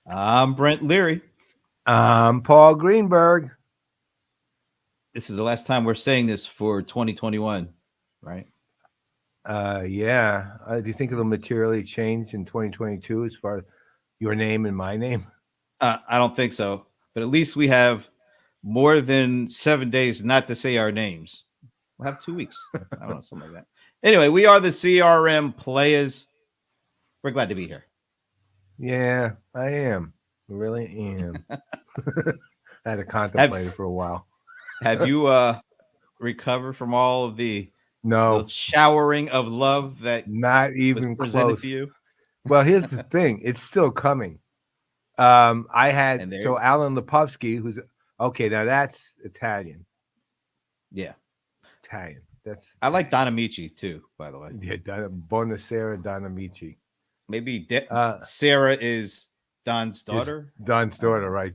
I'm Brent Leary. Paul Greenberg. This is the last time we're saying this for 2021, right? Yeah. Do you think it'll materially change in 2022 as far as your name and my name? I don't think so, but at least we have more than 7 days not to say our names. We'll have 2 weeks. I don't know, something like that. Anyway, we are the CRM Playaz. We're glad to be here. Yeah, I am. I really am. I had to Have contemplate it for a while. Have you recovered from all of the No, showering of love that not was even presented close. to you? Well, here's the thing. It's still coming. I had And there, so Alan Lipovsky, who's okay. Now that's Italian. yeah, Italian. That's I like Italian. Don Amici too. By the way, Yeah, Bonacera Donamici. maybe Uh, Sarah is Don's is daughter. Don's I don't daughter, right?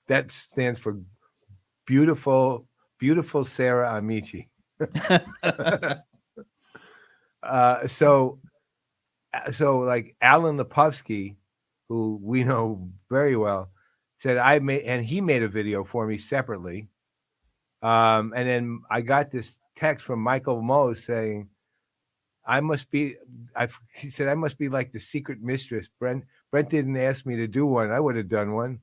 That stands for beautiful, beautiful Sarah Amici. know. uh, so, so like Alan Lipovsky, who we know very well, said and he made a video for me separately. And then I got this text from Michael Moe saying, I must be, he said, I must be like the secret mistress. Brent didn't ask me to do one. I would have done one.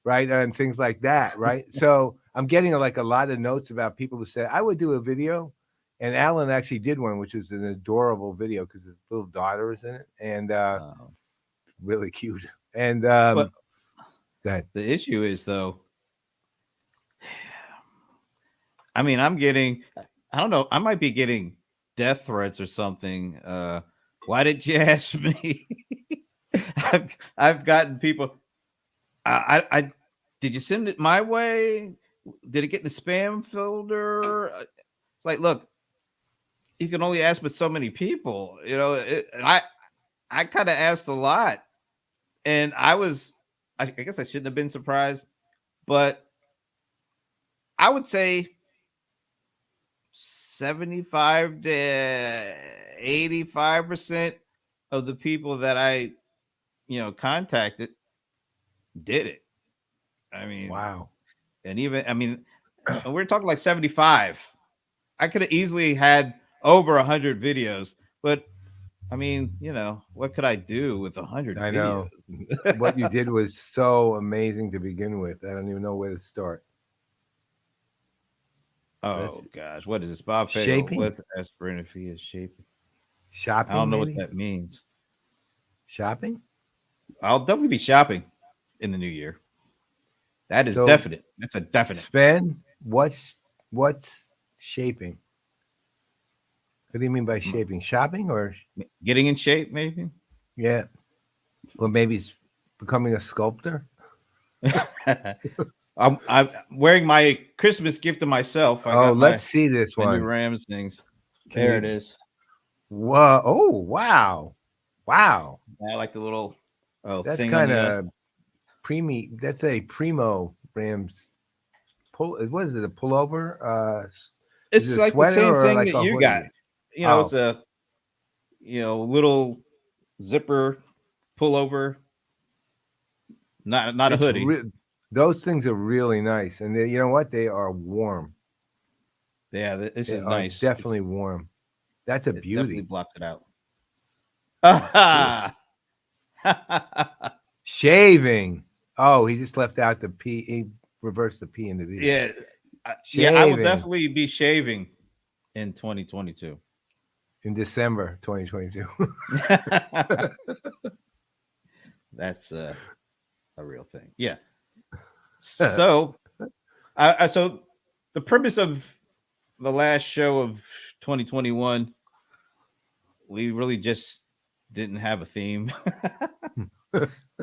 Right. And things like that. Right. So I'm getting like a lot of notes about people who said I would do a video. And Alan actually did one, which was an adorable video because his little daughter is in it and Um, really cute. And but go ahead. the issue is though, I mean, I don't know, I might be getting death threats or something. Why did you ask me? I've gotten people. I did you send it my way? Did it get in the spam folder? It's like, look, you can only ask with so many people, and I kind of asked a lot, and I guess I shouldn't have been surprised, but I would say 75 to 85% of the people that I, contacted did it. I mean, Wow. and even, I mean, and we're talking like 75. I could have easily had over 100 videos, but I mean, what could I do with 100 I videos? know what you did was so amazing to begin with. I don't even know where to start. That's Oh gosh, what is this? Bob Fatal shaping, with aspirin if he is shaping. I shopping, don't know what maybe that means. shopping. I'll definitely be shopping in the new year. That is So definite. That's a definite. Sven, what's shaping? What do you mean by M- shaping? Shopping or Getting in shape, maybe. yeah, or maybe becoming a sculptor? I'm wearing my Christmas gift to myself. I Oh, got let's my see this my new one. Rams things. Can There you? it is. Whoa! Oh, wow! Wow! I like the little That's thing on kind the. of preemie. That's a primo Rams pull. What is it? A pullover? Is It's it a like the sweater same or thing like that a you got. hoodie? It's Oh, a little zipper pullover, not a it's hoodie. those things are really nice, and you know what? They are warm. Yeah, this They is are nice. definitely warm. That's a It definitely beauty. blocks it out. Cool. Shaving. Oh, he just left out the P. He reversed the P in the V. Yeah, yeah. I will Shaving definitely be shaving in 2022. in December 2022. That's a real thing. Yeah. So, so the purpose of the last show of 2021, we really just didn't have a theme.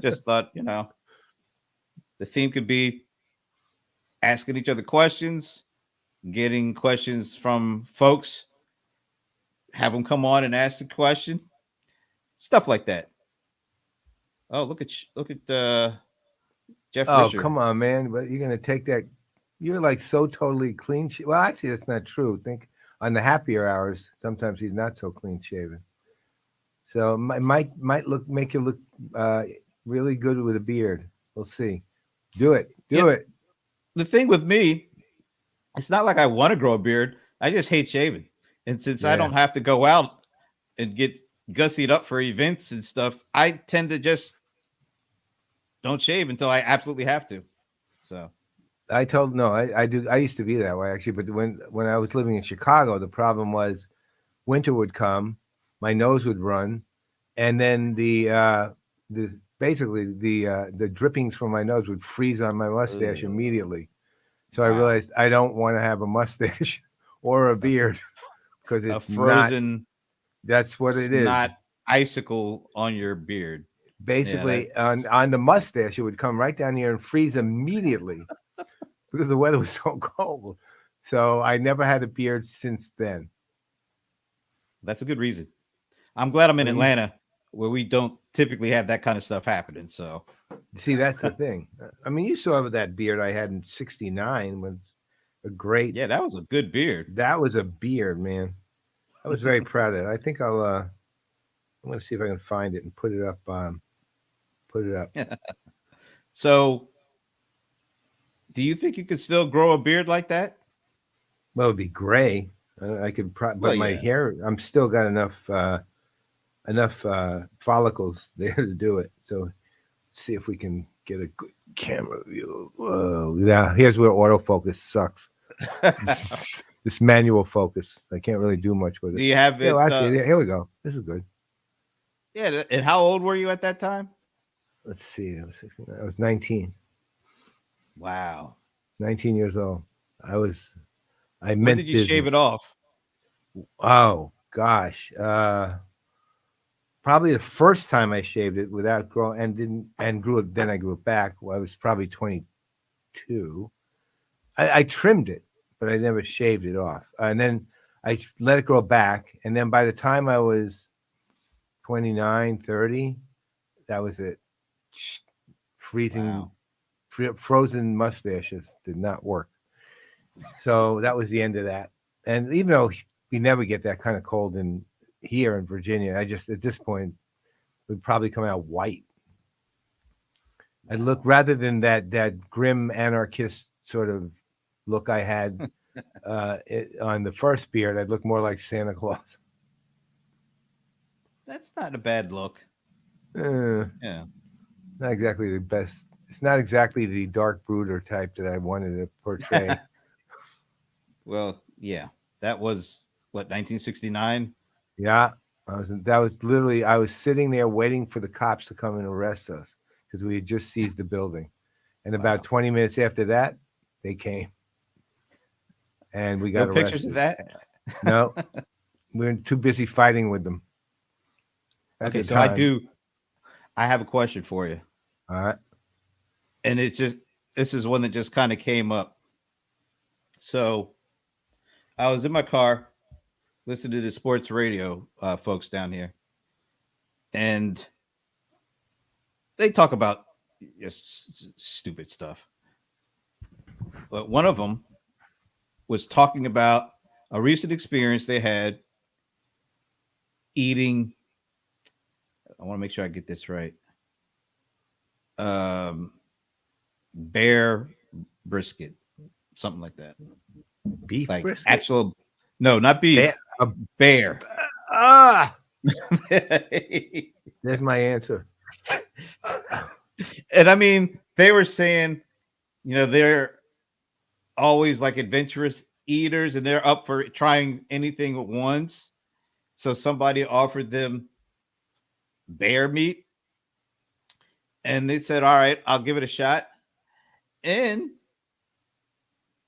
Just thought, the theme could be asking each other questions, getting questions from folks, have them come on and ask the question, stuff like that. Oh, look at Jeff Oh, Risher. come on, man. But you're going to take that. You're like so totally clean. Well, actually, that's not true. Think on the happier hours, sometimes he's not so clean shaven. So it might look make you look really good with a beard. We'll see. Do it. Yeah, Do it. the thing with me, it's not like I want to grow a beard. I just hate shaving. And since I Yeah. don't have to go out and get gussied up for events and stuff, I tend to just don't shave until I absolutely have to. So, I told no, I do. I used to be that way actually, but when I was living in Chicago, the problem was winter would come, my nose would run, and then the basically the drippings from my nose would freeze on my mustache ugh, immediately. So I wow. realized I don't want to have a mustache or a A, beard because a it's not. frozen That's what it is. snot icicle on your beard. Yeah, that Basically, on the mustache, it would come right down here and freeze immediately because the weather was so cold. So I never had a beard since then. that's a good reason. I'm glad I'm in Well, you Atlanta where we don't typically have that kind of stuff happening. So, see, that's the thing. I mean, you saw that beard I had in '69 was a great. yeah, that was a good beard. That was a beard, man. I was very proud of it. I think I'll. I'm gonna see if I can find it and put it up. Put it up. So, do you think you could still grow a beard like that? Well, it'd be gray. I could, Well, but my yeah. hair. I'm still got enough follicles there to do it. So see if we can get a good camera view. Whoa, yeah. Here's where autofocus sucks. This manual focus. I can't really do much with Do it. you have Yeah, well, it? actually, here we go. This is good. Yeah. And how old were you at that time? Let's see. I was 16, I was 19. Wow. 19 years old. I was. I When meant did you shave business. it off? Oh gosh. Probably the first time I shaved it without growing and didn't and grew it. Then I grew it back. I was probably 22. I trimmed it, but I never shaved it off. And then I let it grow back. And then by the time I was 29, 30, that was it. Freezing, Wow. frozen mustaches did not work. So that was the end of that. And even though we never get that kind of cold in here in Virginia, I just at this point would probably come out white. I'd look Wow. rather than that grim anarchist sort of look I had on the first beard. I'd look more like Santa Claus. That's not a bad look. Uh, Yeah. Not exactly the best. It's not exactly the dark brooder type that I wanted to portray. Well, yeah. That was what, 1969? Yeah, that was literally. I was sitting there waiting for the cops to come and arrest us because we had just seized the building, and about Wow. 20 minutes after that, they came and we No got pictures of arrested. that? No, we were too busy fighting with them at Okay, the so I time. do I have a question for you. All right. And it's just this is one that just kind of came up. So I was in my car listening to the sports radio folks down here, and they talk about just stupid stuff. But one of them was talking about a recent experience they had eating. I want to make sure I get this right. Um, bear brisket, something like that. Beef Like brisket. actual, no, not beef, A, bear. ah, And there's my answer. I mean, they were saying, they're always like adventurous eaters and they're up for trying anything at once. So somebody offered them bear meat and they said, all right, I'll give it a shot. And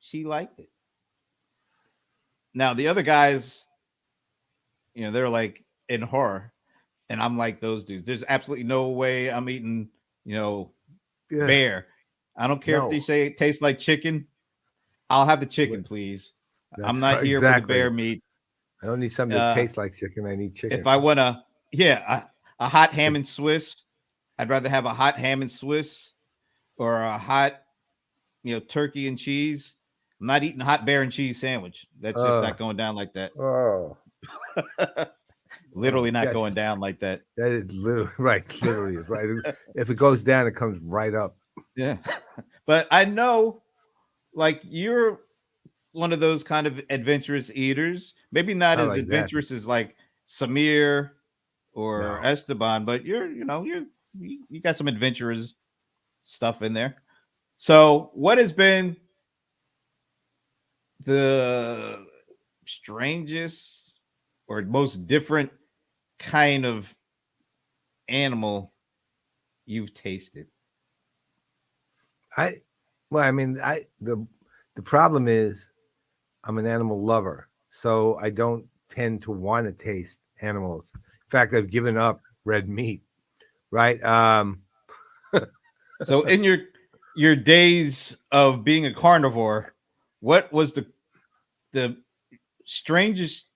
she liked it. Now, the other guys, they're like in horror. And I'm like those dudes. There's absolutely no way I'm eating, you know, Yeah, bear. I don't care if they no, say it tastes like chicken. I'll have the chicken, please. I'm that's not right. here for the bear Exactly. meat. I don't need something that Uh, tastes like chicken. I need if chicken. I want to, yeah, a hot ham and Swiss, I'd rather have a hot ham and Swiss or a hot, turkey and cheese. I'm not eating a hot bear and cheese sandwich. That's just Uh, not going down like that. oh, literally not going Jesus, down like that. that is literally right. Literally is right. If it goes down, it comes right up. Yeah. But I know, like, you're one of those kind of adventurous eaters. Maybe not Not as like that. adventurous as like Samir or No. Esteban, but you got some adventurous stuff in there. So, what has been the strangest or most different kind of animal you've tasted? I well, I mean, the problem is I'm an animal lover, so I don't tend to want to taste animals. In fact, I've given up red meat. Right? So, in your days of being a carnivore, what was the strangest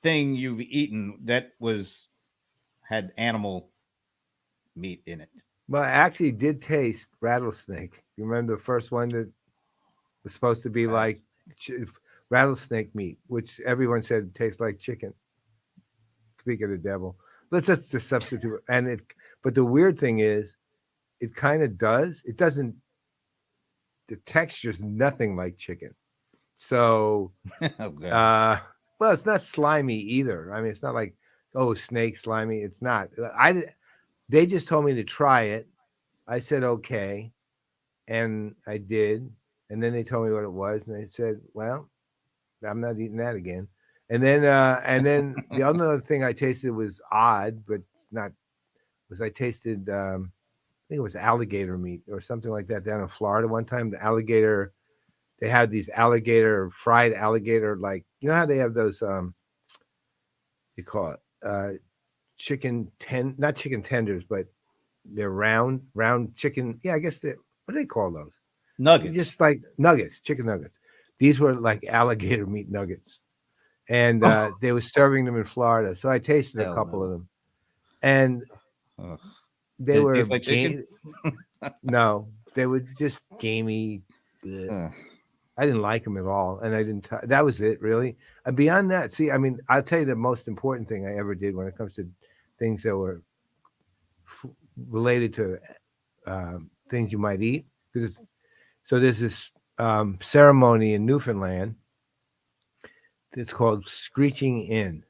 thing you've eaten that was had animal meat in it? Well, I actually did taste rattlesnake. You remember the first one that was supposed to be Uh, like ch- rattlesnake meat, which everyone said tastes like chicken. Speak of the devil. Let's just substitute. But the weird thing is, it kind of does. It doesn't. The texture's nothing like chicken. So, oh god. uh, well, it's not slimy either. I mean, it's not like snake slimy. It's not. They just told me to try it. I said okay, and I did. And then they told me what it was, and they said, "Well, I'm not eating that again." And then the other thing I tasted was odd, but it's not. Was I tasted? I think it was alligator meat or something like that down in Florida one time. The alligator, they had these fried alligator, like how they have those you call it not chicken tenders, but they're round chicken. Yeah, I guess they what do they call those? Nuggets. Just like nuggets, chicken nuggets. These were like alligator meat nuggets, and Oh, they were serving them in Florida. So I tasted a hell couple of no. them, and Ugh. they Did it were taste like chicken? game. No, they were just gamey. Bleh. Ugh. I didn't like them at all, and I didn't. That was it, really. And beyond that, see, I mean, I'll tell you the most important thing I ever did when it comes to things that were f- related to things you might eat. Because so there's this ceremony in Newfoundland. It's called Screeching In,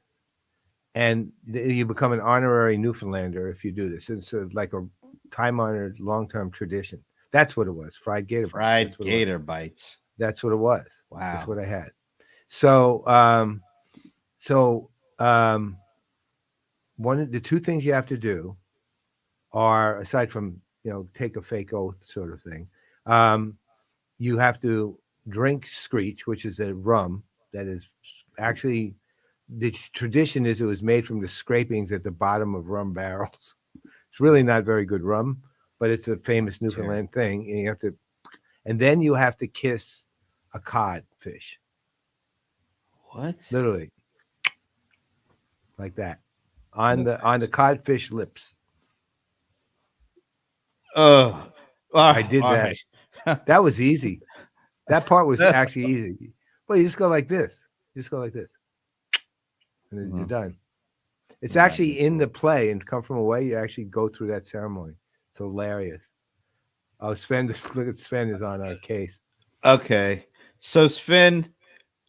and you become an honorary Newfoundlander if you do this. It's like a time-honored, long-term tradition. That's what it was. Fried gator bites. Fried That's what it was. gator bites. That's what it was. That's Wow. what I had. So, so um, one of the two things you have to do are, aside from take a fake oath sort of thing, um, you have to drink screech, which is a rum that is actually the tradition is it was made from the scrapings at the bottom of rum barrels. It's really not very good rum, but it's a famous Terrible. Newfoundland thing, and then you have to kiss a codfish, What? literally like that No on the thanks. codfish lips. Oh, I did all that. right. That was easy. That part was actually easy. But you just go like this. You just go like this, and then you're Mhm. done. It's I'm not actually here in for the it. play and Come From Away. You actually go through that ceremony. It's hilarious. Oh, Sven, look at Sven is on our case. Okay. So Sven,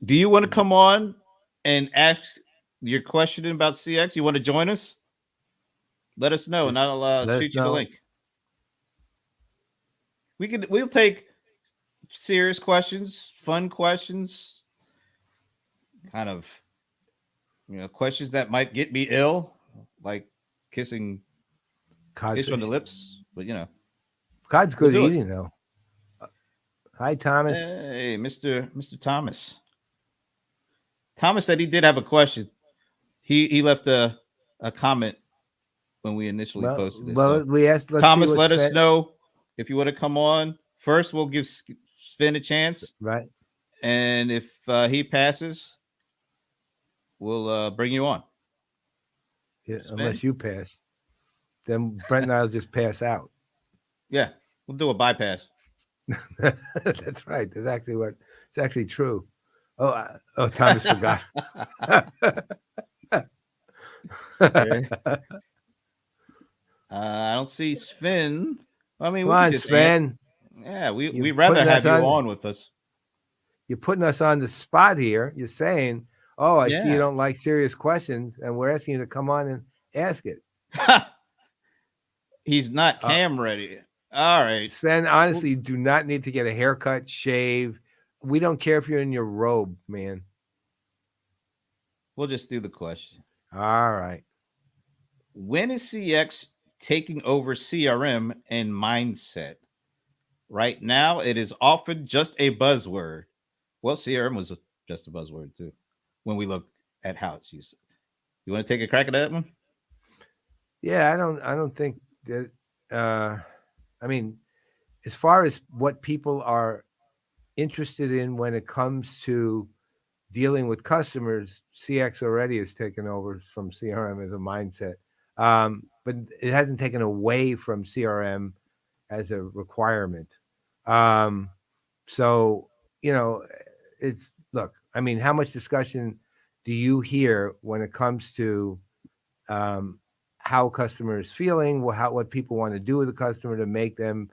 do you want to come on and ask your question about CX? You want to join us? Let us know, and Just I'll let us shoot you the know. link. We'll take serious questions, fun questions, kind of questions that might get me ill, like kissing fish on the Codfish. lips. But Cod's we'll good do it. eating though. Hi, Thomas. Hey, Mr. Thomas. Thomas said he did have a question. He left a comment when we initially posted this. So We asked. Let's see Thomas, what let us Sven. know if you want to come on. First, we'll give Sven a chance, Right. and if he passes, we'll bring you on. Yeah, Sven, unless you pass, then Brent and I'll just pass out. yeah, we'll do a bypass. That's right. That's actually what. It's actually true. Oh, Thomas forgot. Okay. I don't see Sven. I mean, Come we could on, just add. Sven. Yeah, You're we'd rather putting us have you on. on with us. You're putting us on the spot here. You're saying, "Oh, I see you Yeah. don't like serious questions," and we're asking you to come on and ask it. He's not Uh, cam ready. All right. Sven, We'll, honestly, you do not need to get a haircut, shave. We don't care if you're in your robe, man. we'll just do the question. All right. When is CX taking over CRM and mindset? Right now, it is often just a buzzword. Well, CRM was just a buzzword too when we look at how it's used. You want to take a crack at that one? Yeah, I don't think that. Uh, I mean, as far as what people are interested in when it comes to dealing with customers, CX already has taken over from CRM as a mindset, but it hasn't taken away from CRM as a requirement. Um, so you know, it's look. I mean, how much discussion do you hear when it comes to um, how customer is feeling, what people want to do with the customer to make them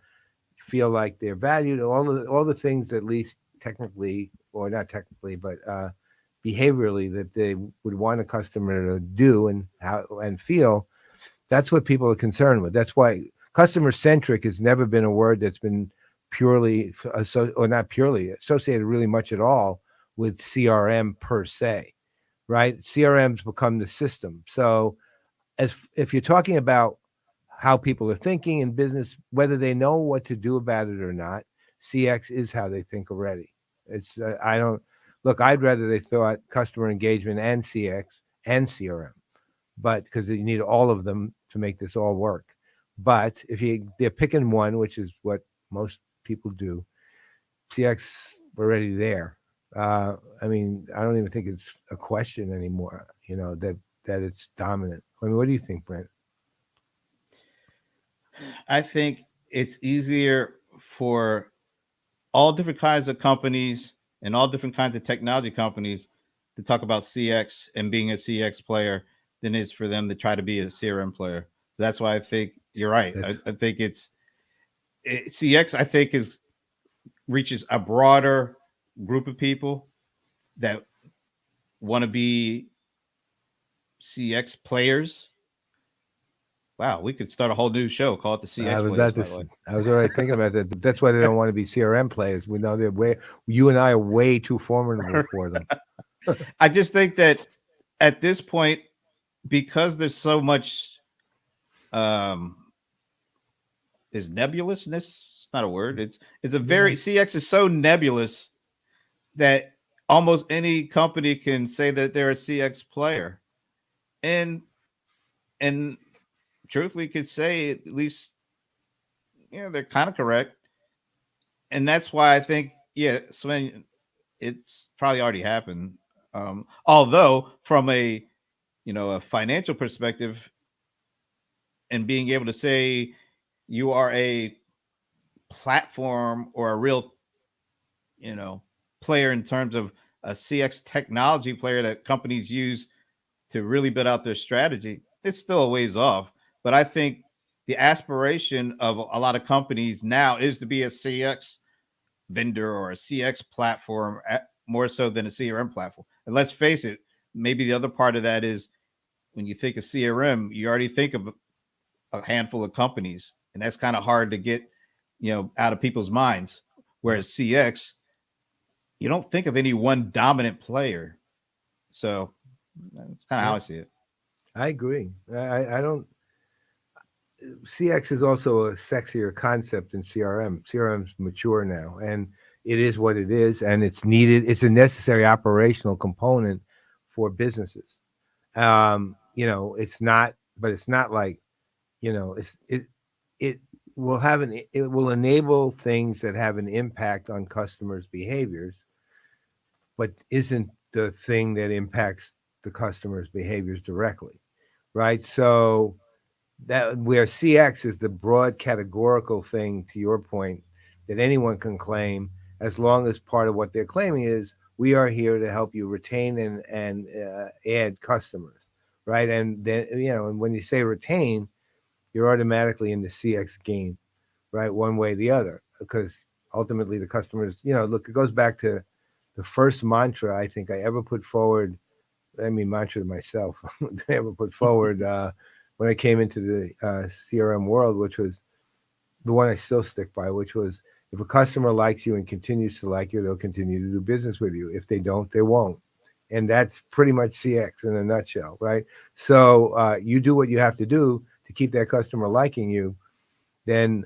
feel like they're valued, all the things at least technically or not technically, but behaviorally that they would want a customer to do and how and feel. That's what people are concerned with. That's why customer centric has never been a word that's been purely or not purely associated really much at all with CRM per se, right? CRM's become the system. So as if you're talking about how people are thinking in business, whether they know what to do about it or not, CX is how they think already. It's I don't look. I'd rather they thought customer engagement and CX and CRM, but because you need all of them to make this all work. But if they're picking one, which is what most people do, CX already there. I mean, I don't even think it's a question anymore. That it's dominant. I mean, what do you think, Brent? I think it's easier for all different kinds of companies and all different kinds of technology companies to talk about CX and being a CX player than it is for them to try to be a CRM player. So that's why I think you're right. That's I think CX. I think is reaches a broader group of people that want to be CX players. Wow, we could start a whole new show. Call it the I CX was players. about to. By the way, I was already thinking about that. That's why they don't want to be CRM players. We know they're way. You and I are way too formidable for them. I just think that at this point, because there's so much um is nebulousness. It's not a word. It's a Yeah, very CX is so nebulous that almost any company can say that they're a CX player, and and truthfully could say at least they're kind of correct, and that's why I think Sven, it's probably already happened. Although from a financial perspective and being able to say you are a platform or a real you know, player in terms of a CX technology player that companies use to really build out their strategy, it's still a ways off. But I think the aspiration of a lot of companies now is to be a CX vendor or a CX platform more so than a CRM platform. And let's face it, maybe the other part of that is when you think of CRM, you already think of a handful of companies, and that's kind of hard to get out of people's minds. yeah, Whereas CX, you don't think of any one dominant player. So that's kind of how yeah. I see it. I agree. I don't. CX is also a sexier concept than CRM. CRM's mature now, and it is what it is, and it's needed. It's a necessary operational component for businesses. It's not, but it's not like it it will enable things that have an impact on customers' behaviors, but isn't the thing that impacts the customer's behaviors directly, right? So that where CX is the broad categorical thing, to your point, that anyone can claim, as long as part of what they're claiming is we are here to help you retain and add customers, right? And then and when you say retain, you're automatically in the CX game, right? One way or the other, because ultimately the customers, look, it goes back to the first mantra I think I ever put forward. I mean, mantra to myself, I ever put forward when I came into the CRM world, which was the one I still stick by, which was if a customer likes you and continues to like you, they'll continue to do business with you. If they don't, they won't. And that's pretty much CX in a nutshell, right? So you do what you have to do to keep that customer liking you, then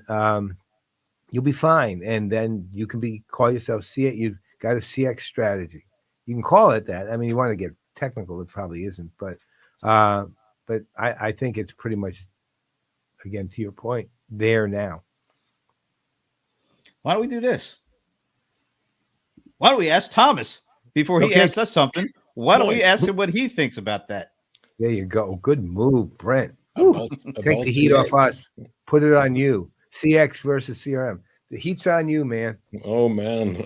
you'll be fine. And then you can call yourself CX. You've got a CX strategy. You can call it that. I mean, you want to get technical, it probably isn't, but I think it's pretty much, again, to your point, there now. Why don't we do this? Why don't we ask Thomas before he Okay. asks us something? Why don't we Nice. ask him what he thinks about that? There you go. Good move, Brent. Woo. About, Take about the heat off CX. us. Put it on you. CX versus CRM. The heat's on you, man. Oh man.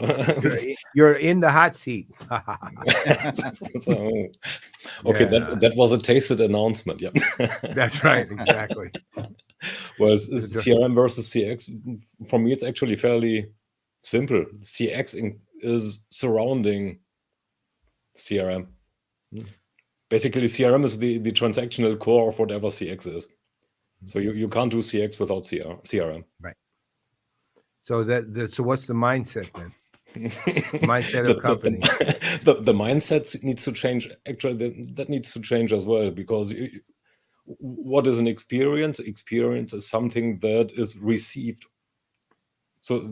You're in the hot seat. So, okay, that was a tasted announcement. Yeah. That's right. Exactly. Well, CRM versus CX, for me, it's actually fairly simple. CX is surrounding CRM. Basically, CRM is the transactional core of whatever CX is. So you can't do CX without CRM. Right. So so what's the mindset then? Mindset of company. The mindset needs to change. Actually, that needs to change as well, because what is an experience? Experience is something that is received. So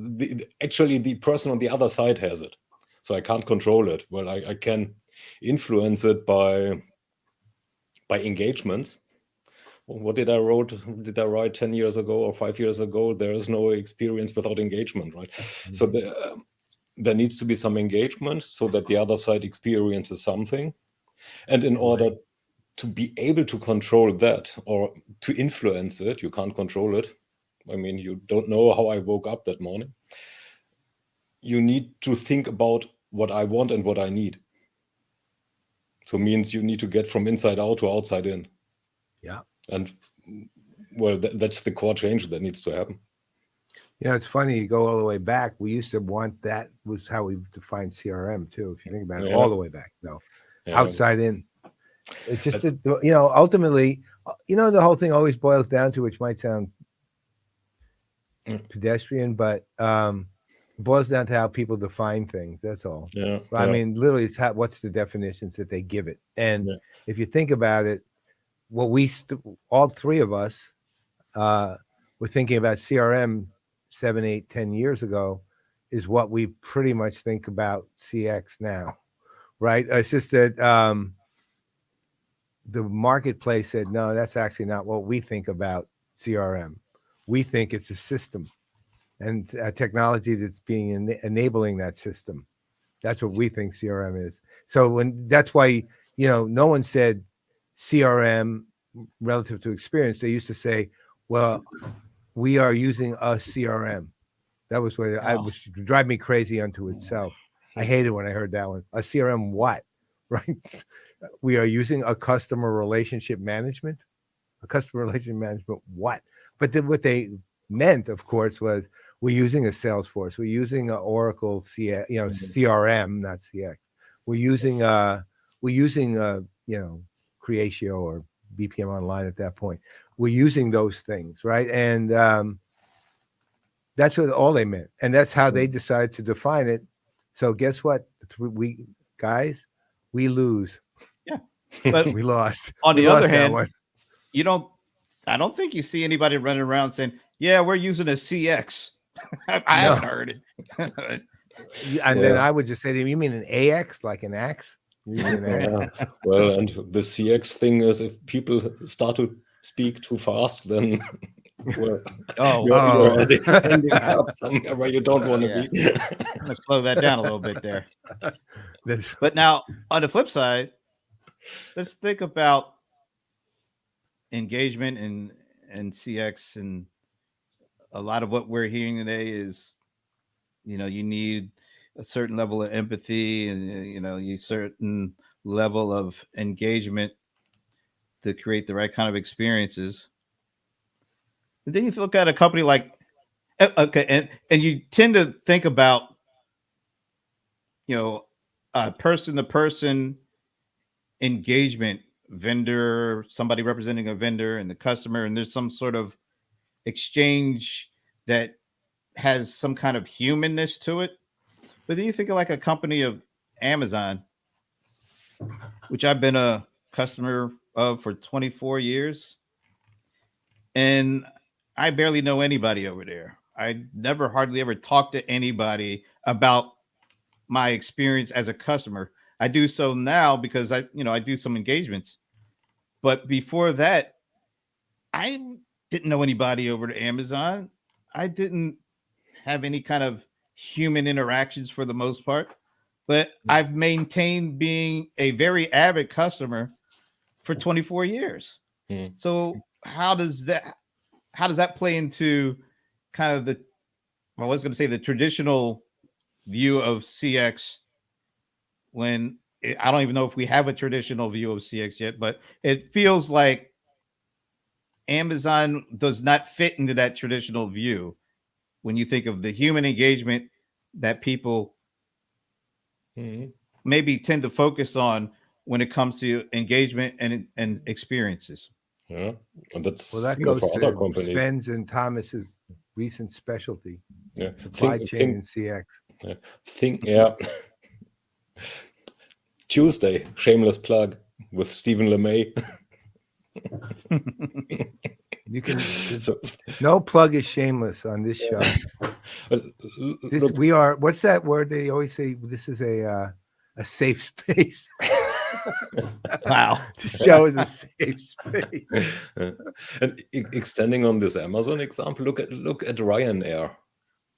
actually the person on the other side has it. So I can't control it. Well, I can influence it by engagements. What did I write 10 years ago or 5 years ago? There is no experience without engagement, right? So there needs to be some engagement so that the other side experiences something. And in order to be able to control that or to influence it, you can't control it. I mean, you don't know how I woke up that morning. You need to think about what I want and what I need. So means you need to get from inside out to outside in. Yeah. And well, that's the core change that needs to happen. It's funny, you go all the way back. We used to want that was how we defined CRM too, if you think about it, all the way back. No, outside in. It's just that, ultimately, the whole thing always boils down to, which might sound pedestrian, but it boils down to how people define things. That's all. Yeah. I mean, literally, it's what's the definitions that they give it. And if you think about it, what all three of us were thinking about CRM 7, 8, 10 years ago is what we pretty much think about CX now, right? It's just that the marketplace said, no, that's actually not what we think about CRM. We think it's a system and a technology that's being enabling that system. That's what we think CRM is. So that's why, no one said CRM relative to experience. They used to say, well, we are using a CRM. That was what I was drive me crazy unto itself. I hated when I heard that one. A CRM what? Right? We are using a customer relationship management. A customer relationship management what? But then what they meant, of course, was we're using a Salesforce. We're using an Oracle CRM, not CX. We're using Creatio or BPM Online at that point. We're using those things, right? And that's what all they meant, and that's how they decided to define it. So guess what? We lose. Yeah, but we lost. On the other hand, one. I don't think you see anybody running around saying, "Yeah, we're using a CX." I haven't heard it. And then I would just say to him, "You mean an AX, like an axe?" Well, and the CX thing is, if people start to speak too fast, then you're ending up somewhere where you don't want to be. I'm gonna slow that down a little bit there. But now, on the flip side, let's think about engagement and CX, and a lot of what we're hearing today is, you need a certain level of empathy and you certain level of engagement to create the right kind of experiences. But then you look at a company like okay, and you tend to think about, you know, person to person engagement, vendor, somebody representing a vendor and the customer, and there's some sort of exchange that has some kind of humanness to it. But then you think of like a company of Amazon, which I've been a customer of for 24 years, and I barely know anybody over there. I never hardly ever talk to anybody about my experience as a customer. I do so now because I do some engagements. But before that, I didn't know anybody over to Amazon. I didn't have any kind of human interactions for the most part, but I've maintained being a very avid customer for 24 years. Mm. So how does that play into kind of I was going to say the traditional view of CX when I don't even know if we have a traditional view of CX yet, but it feels like Amazon does not fit into that traditional view when you think of the human engagement that people Mhm. maybe tend to focus on when it comes to engagement and experiences. Yeah, and that's Well, that similar goes for other to companies. Sven's and Thomas's recent specialty, Yeah, supply chain and CX. yeah. Tuesday, shameless plug with Stephen LeMay. You can So, no plug is shameless on this show. This look, we are. What's that word they always say? This is a safe space. Wow. The show is a safe space. and extending on this Amazon example, look at Ryanair,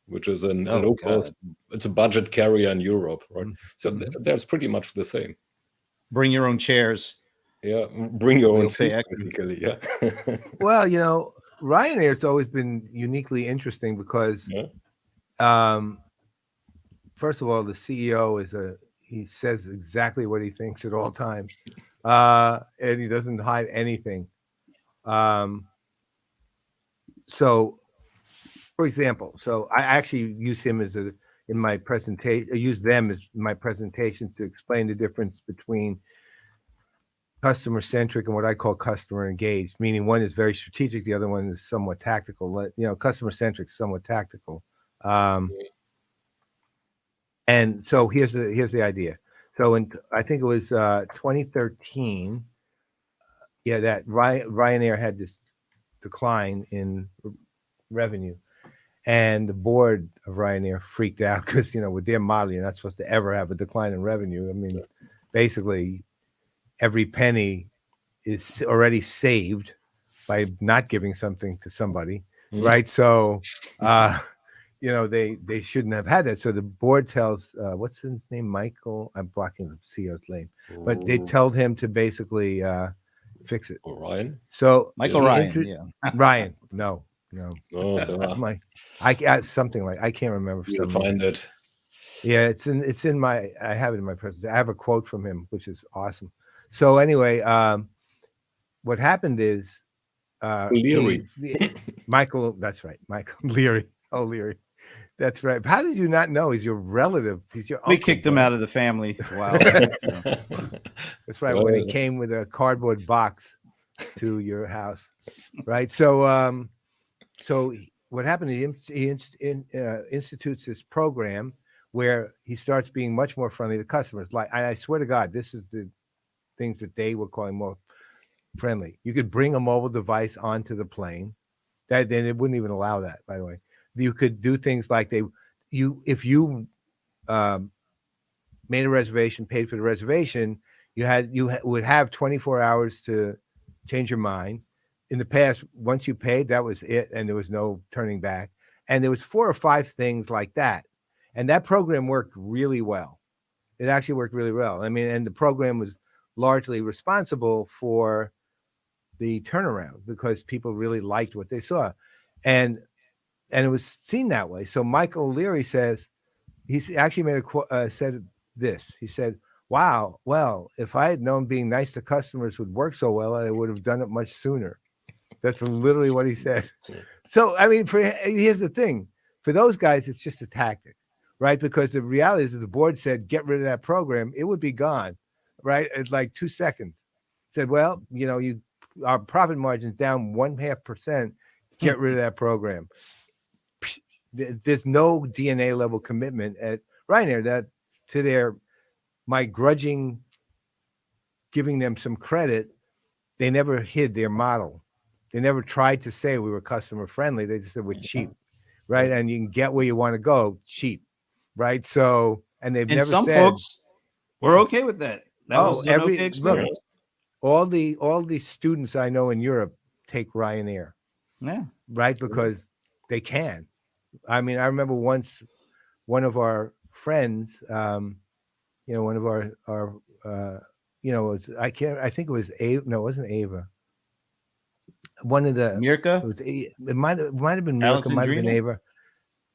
which is a Oh, low cost. It's a budget carrier in Europe, right? So there's pretty much the same. Bring your own chairs. Yeah, bring your own We'll pay seat, extra. basically. Yeah. Well, Ryanair's always been uniquely interesting because, Yeah. first of all, the CEO he says exactly what he thinks at all times, and he doesn't hide anything. So, for example, I actually use him in my presentation. I use them as my presentations to explain the difference between customer centric and what I call customer engaged, meaning one is very strategic, the other one is somewhat tactical. Customer centric, somewhat tactical. And so here's the idea. So I think it was 2013, that Ryanair had this decline in revenue, and the board of Ryanair freaked out because with their model, you're not supposed to ever have a decline in revenue. I mean, basically, every penny is already saved by not giving something to somebody, right? So, they shouldn't have had that. So the board tells, what's his name, Michael? I'm blocking the CEO's name, but they told him to basically fix it. Ryan. So Michael Ryan, yeah. Ryan, no. Oh, so I something like I can't remember. For you'll some reason. find it. Yeah, it's in my. I have it in my presentation. I have a quote from him, which is awesome. So anyway, what happened is Leary. Michael. That's right, Michael Leary. Oh, Leary. That's right. How did you not know? He's your relative. He's your We uncle, kicked him bro. out of the family a while. So. That's right. When he came with a cardboard box to your house, right? So, so what happened? He institutes this program where he starts being much more friendly to customers. Like, I swear to God, this is the things that they were calling more friendly. You could bring a mobile device onto the plane. Then it wouldn't even allow that, by the way. You could do things like if you made a reservation, paid for the reservation, you would have 24 hours to change your mind. In the past, once you paid, that was it, and there was no turning back. And there was 4 or 5 things like that, and that program worked really well. It actually worked really well. I mean, and the program was largely responsible for the turnaround because people really liked what they saw, and it was seen that way. So Michael Leary says, he's actually made said this. He said, wow, well, if I had known being nice to customers would work so well, I would have done it much sooner. That's literally what he said. So, I mean, here's the thing. For those guys, it's just a tactic, right? Because the reality is, if the board said, get rid of that program, it would be gone, right? It's like 2 seconds. Said, well, our profit margin's down 0.5%. Get rid of that program. There's no DNA level commitment at Ryanair that to my grudging giving them some credit, they never hid their model. They never tried to say we were customer friendly. They just said we're cheap, right? And you can get where you want to go cheap, right? So, and they've And never some said folks were okay with that. That was an okay experience. Look, all the students I know in Europe take Ryanair, Yeah, right? Because they can. I mean, I remember once one of our friends, one of our I think it was Ava. No, it wasn't Ava. One of the Mirka, it might have been Alex Mirka, and might have been Drina? Ava.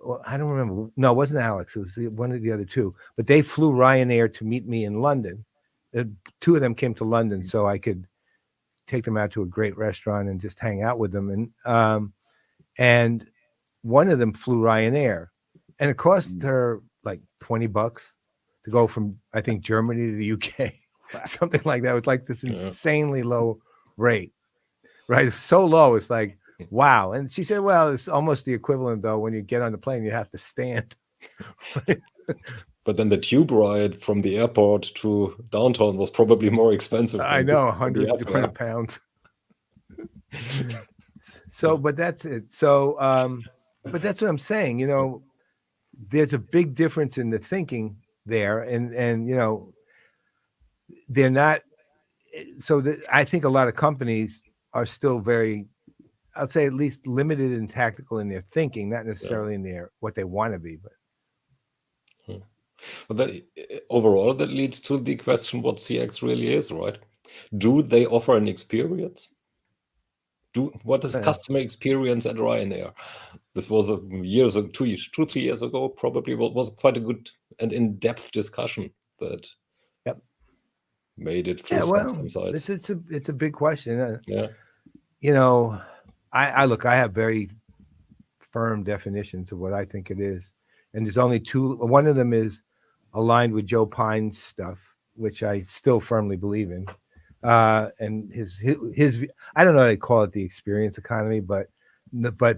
Well, I don't remember. No, it wasn't Alex. It was one of the other two. But they flew Ryanair to meet me in London. Two of them came to London so I could take them out to a great restaurant and just hang out with them. And one of them flew Ryanair, and it cost her like $20 to go from, I think, Germany to the UK, something like that. It was like this insanely low rate, right? It's so low. It's like, wow. And she said, well, it's almost the equivalent, though. When you get on the plane, you have to stand. But then the tube ride from the airport to downtown was probably more expensive. I know, 100 pounds. So, but that's it. So, but that's what I'm saying. There's a big difference in the thinking there, and they're not. So I think a lot of companies are still very, I'll say, at least limited and tactical in their thinking, not necessarily in their what they want to be. But overall, that leads to the question: what CX really is, right? Do they offer an experience? What is customer experience at Ryanair? This was 3 years ago, probably was quite a good and in-depth discussion that made it through some sides. It's a big question. Yeah. I have very firm definitions of what I think it is, and there's only two. One of them is aligned with Joe Pine's stuff, which I still firmly believe in. And his I don't know how they call it the experience economy, but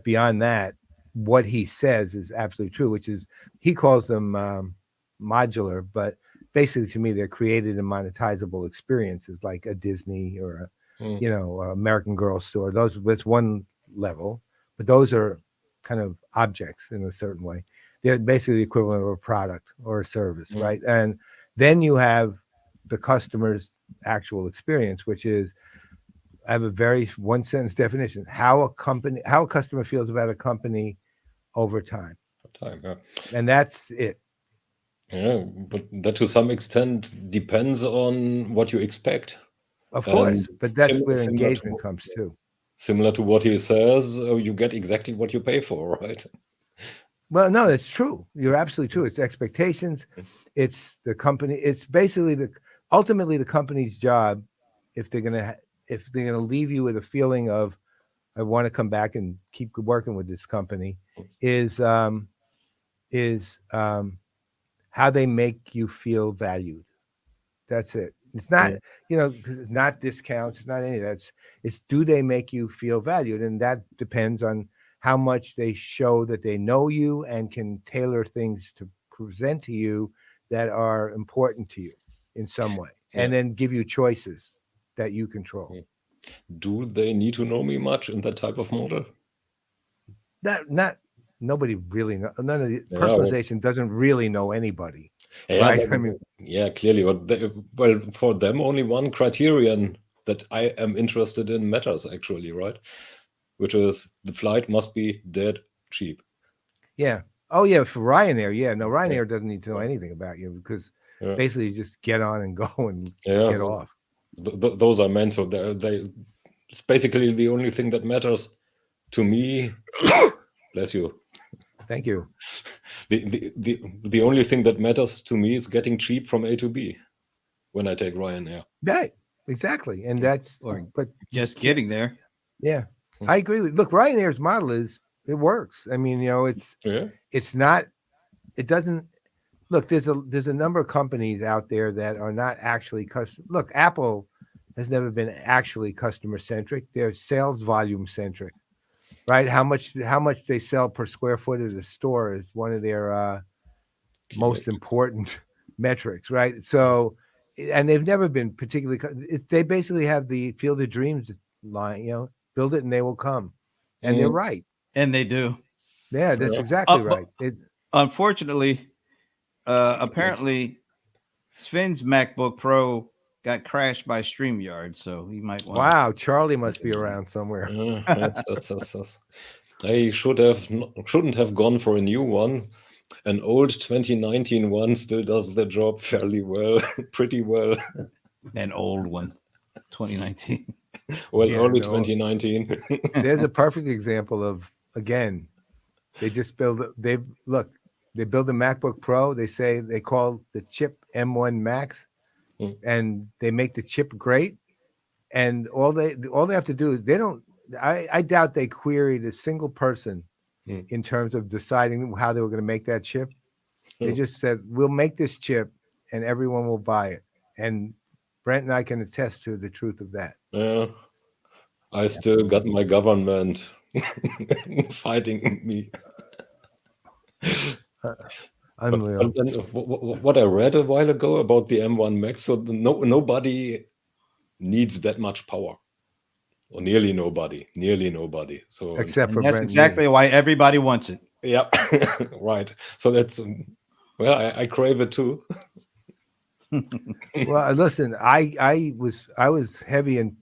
beyond that, what he says is absolutely true, which is he calls them modular, but basically to me they're created and monetizable experiences like a Disney or a American Girl store. That's one level, but those are kind of objects in a certain way. They're basically the equivalent of a product or a service, right? And then you have the customer's actual experience, which is, I have a very one sentence definition: how a customer feels about a company over time. And that's it. Yeah, but that to some extent depends on what you expect. Of course, but that's where engagement comes too. Similar to what he says, you get exactly what you pay for, right? Well, no, that's true. You're absolutely true. It's expectations. It's the company. It's basically ultimately the company's job, if they're gonna leave you with a feeling of, I want to come back and keep working with this company, is how they make you feel valued. That's it. It's not, not discounts. It's not any of that. It's do they make you feel valued? And that depends on how much they show that they know you and can tailor things to present to you that are important to you in some way, and then give you choices that you control. Do they need to know me much in that type of model? Nobody really knows. None of the personalization doesn't really know anybody. Right? Clearly. But for them, only one criterion that I am interested in matters actually, right? Which is the flight must be dead cheap. Yeah. Oh yeah, for Ryanair, yeah. No, Ryanair doesn't need to know anything about you because basically you just get on and go and get off. Those are meant so it's basically the only thing that matters to me. Bless you. Thank you. The only thing that matters to me is getting cheap from A to B. when I take Ryanair. Right, exactly, and that's Or but just getting there. yeah, I agree with. Look, Ryanair's model is it works. I mean, Yeah. it's not. It doesn't. Look, there's a number of companies out there that are not actually custom. Look, Apple has never been actually customer centric. They're sales volume centric, right? How much they sell per square foot at a store is one of their most important metrics, right? So, and they've never been particularly. They basically have the Field of Dreams line. Build it and they will come, and they're right. And they do. Yeah, that's exactly right. Unfortunately, apparently Sven's MacBook Pro got crashed by StreamYard, so he might want. Wow, Charlie must be around somewhere. That's. I shouldn't have gone for a new one. An old 2019 one still does the job fairly well, pretty well. An old one, 2019. Well, early 2019. There's a perfect example of, again, they just build. They build a MacBook Pro. They call the chip M1 Max, and they make the chip great. And all they have to do is they don't. I doubt they queried a single person in terms of deciding how they were going to make that chip. They just said, "We'll make this chip, and everyone will buy it." And Brent and I can attest to the truth of that. Yeah, I still got my government fighting me. Unreal. But then, what I read a while ago about the M1 Max, so nobody needs that much power, or nearly nobody. So except for that's Brent exactly why everybody wants it. Yeah, right. So that's I crave it too. Well, listen, I was heavy in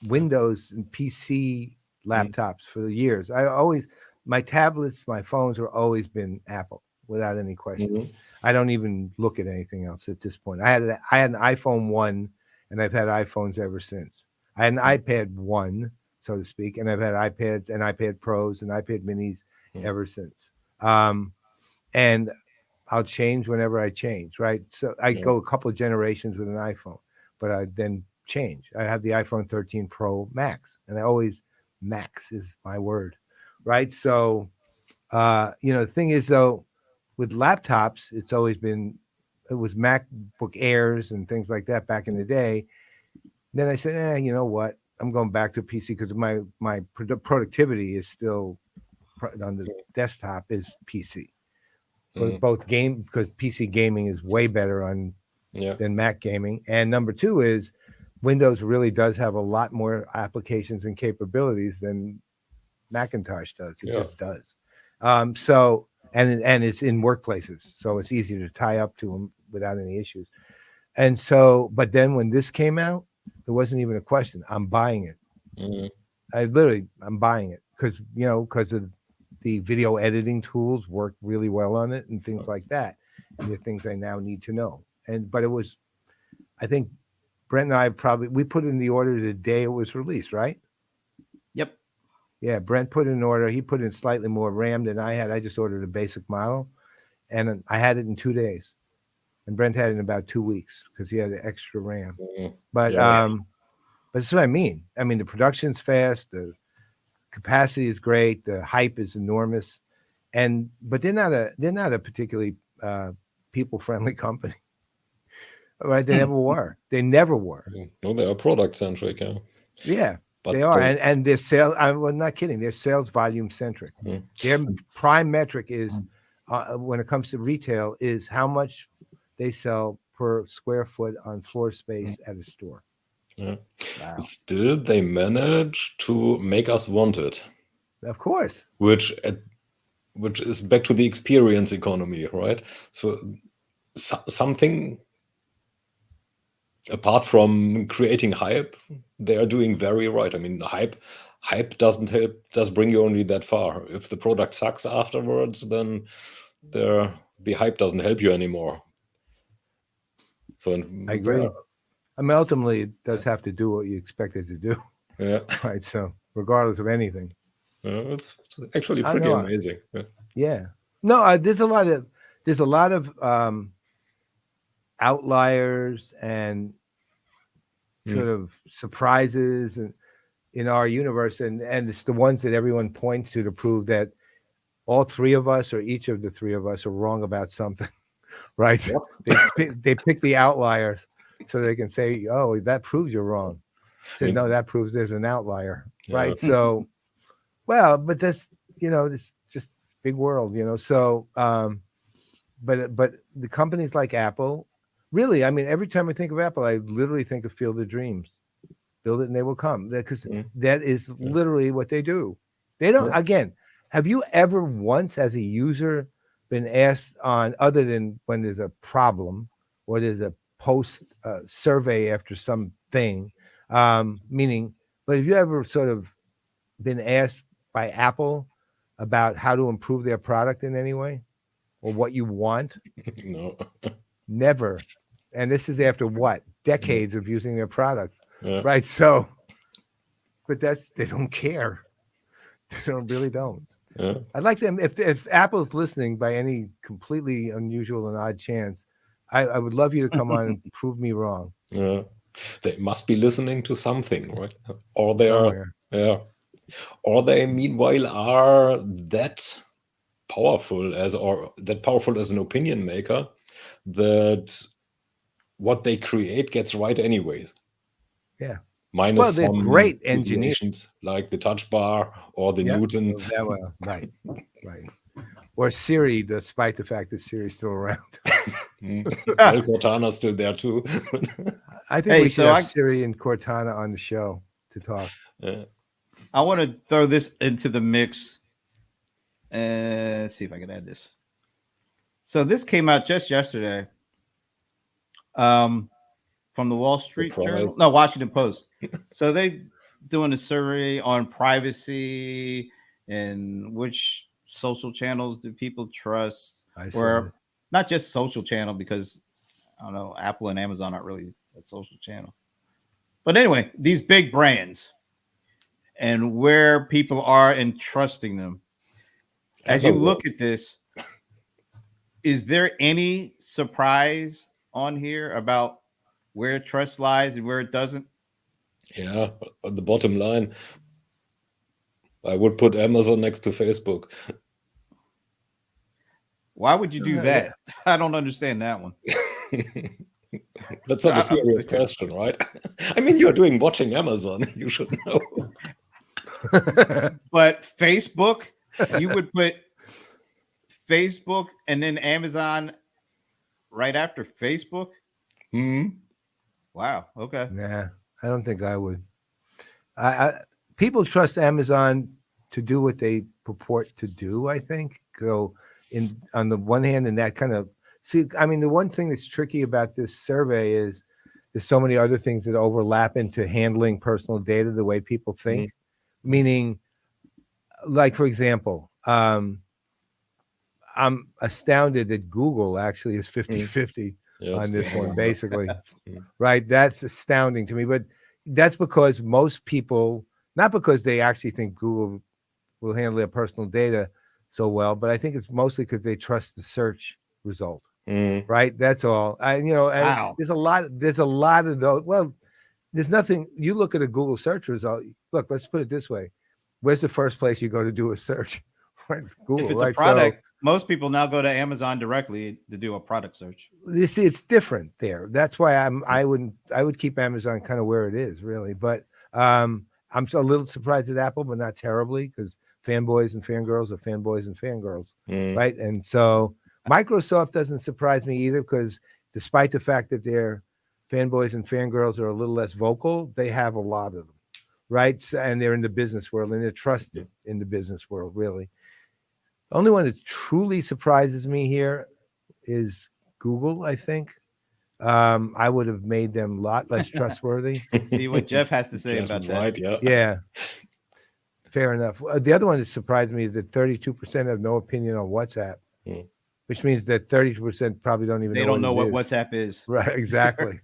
Windows and PC laptops for years. My tablets, my phones have always been Apple without any question. I don't even look at anything else at this point. I had an iPhone 1 and I've had iPhones ever since. I had an iPad 1, so to speak, and I've had iPads and iPad Pros and iPad Minis ever since. And I'll change whenever I change, right? So I go a couple of generations with an iPhone, but I then change. I have the iPhone 13 Pro Max, and Max is my word, right? So, the thing is, though, with laptops, it was MacBook Airs and things like that back in the day. Then I said, you know what? I'm going back to PC because my productivity is still on the desktop is PC. For both because PC gaming is way better than Mac gaming. And number two is Windows really does have a lot more applications and capabilities than Macintosh does. It just does. So it's in workplaces, so it's easier to tie up to them without any issues. And so, but then when this came out, it wasn't even a question. I'm buying it. I'm buying it because of the video editing tools work really well on it and things like that. And the things I now need to know. But it was, I think Brent and I we put in the order the day it was released, right? Yep. Yeah, Brent put in an order. He put in slightly more RAM than I had. I just ordered a basic model, and I had it in 2 days. And Brent had it in about 2 weeks because he had the extra RAM. But that's what I mean. I mean, the production's fast. The capacity is great. The hype is enormous, but they're not a particularly people-friendly company, right? They never were. They never were. No, they are product-centric. Yeah, but they are, and their sales. I'm not kidding. Their sales volume-centric. Their prime metric is when it comes to retail is how much they sell per square foot on floor space at a store. Yeah. Wow. Still, they manage to make us want it. Of course. Which is back to the experience economy, right? So something apart from creating hype, they are doing very right. I mean, hype doesn't help, does bring you only that far. If the product sucks afterwards, then the hype doesn't help you anymore. So I agree. I mean, ultimately, it does have to do what you expect it to do. Yeah. Right. So, regardless of anything, it's actually pretty amazing. Yeah. No, there's a lot of outliers, and sort of surprises in our universe, and it's the ones that everyone points to prove that all three of us, or each of the three of us, are wrong about something, right? They pick the outliers so they can say, "Oh, that proves you're wrong." Said, "No, that proves there's an outlier," right? So, well, but that's it's just big world, So, but the companies like Apple, really, I mean, every time I think of Apple, I literally think of Field of Dreams. Build it and they will come, because that is literally what they do. They don't. Again, have you ever once, as a user, been asked on, other than when there's a problem or there's a post survey after something, meaning, but have you ever sort of been asked by Apple about how to improve their product in any way, or what you want? No. Never. And this is after what? Decades of using their products. Right. So, but they don't care. They really don't. I'd like them, if Apple's listening by any completely unusual and odd chance, I would love you to come on and prove me wrong. Yeah. They must be listening to something, right? Or Somewhere. Or they meanwhile are that powerful as an opinion maker that what they create gets right anyways. Yeah. Minus they're some great engineers, deviations like the touch bar or the Newton. Right. Or Siri, despite the fact that Siri's still around. Well, Cortana's still there too. I think we should have Siri and Cortana on the show to talk. I want to throw this into the mix and see if I can add this. So this came out just yesterday. From the Washington Post. So they doing a survey on privacy and which social channels do people trust, or not just social channel, because I don't know, Apple and Amazon aren't really a social channel. But anyway, these big brands and where people are in trusting them. As you look at this, is there any surprise on here about where trust lies and where it doesn't? Yeah, on the bottom line, I would put Amazon next to Facebook. Why would you do that? I don't understand that one. That's not a serious question, right? I mean, you're watching Amazon. You should know. But Facebook, you would put Facebook and then Amazon right after Facebook? Wow. Okay. Nah, I don't think I would. People trust Amazon to do what they purport to do, I think. So on the one hand, and that kind of, I mean, the one thing that's tricky about this survey is there's so many other things that overlap into handling personal data the way people think. Meaning, like, for example, I'm astounded that Google actually is 50-50 on this one, basically. Right? That's astounding to me. But that's because most people, not because they actually think Google will handle their personal data so well, but I think it's mostly because they trust the search result. Right? That's all. Wow. There's a lot of those. Well, there's nothing. You look at a Google search result. Look, let's put it this way. Where's the first place you go to do a search? Right? Google, if it's right? a product, most people now go to Amazon directly to do a product search. You see, it's different there. That's why I would keep Amazon kind of where it is, really. But I'm a little surprised at Apple, but not terribly, because fanboys and fangirls are fanboys and fangirls, right? And so Microsoft doesn't surprise me either, because despite the fact that their fanboys and fangirls are a little less vocal, they have a lot of them, right? And they're in the business world, and they're trusted in the business world, really. The only one that truly surprises me here is Google, I think. I would have made them a lot less trustworthy. See what Jeff has to say about that. Right, Yeah. Fair enough. The other one that surprised me is that 32% have no opinion on WhatsApp, which means that 30% probably don't even know what WhatsApp is. Right, exactly.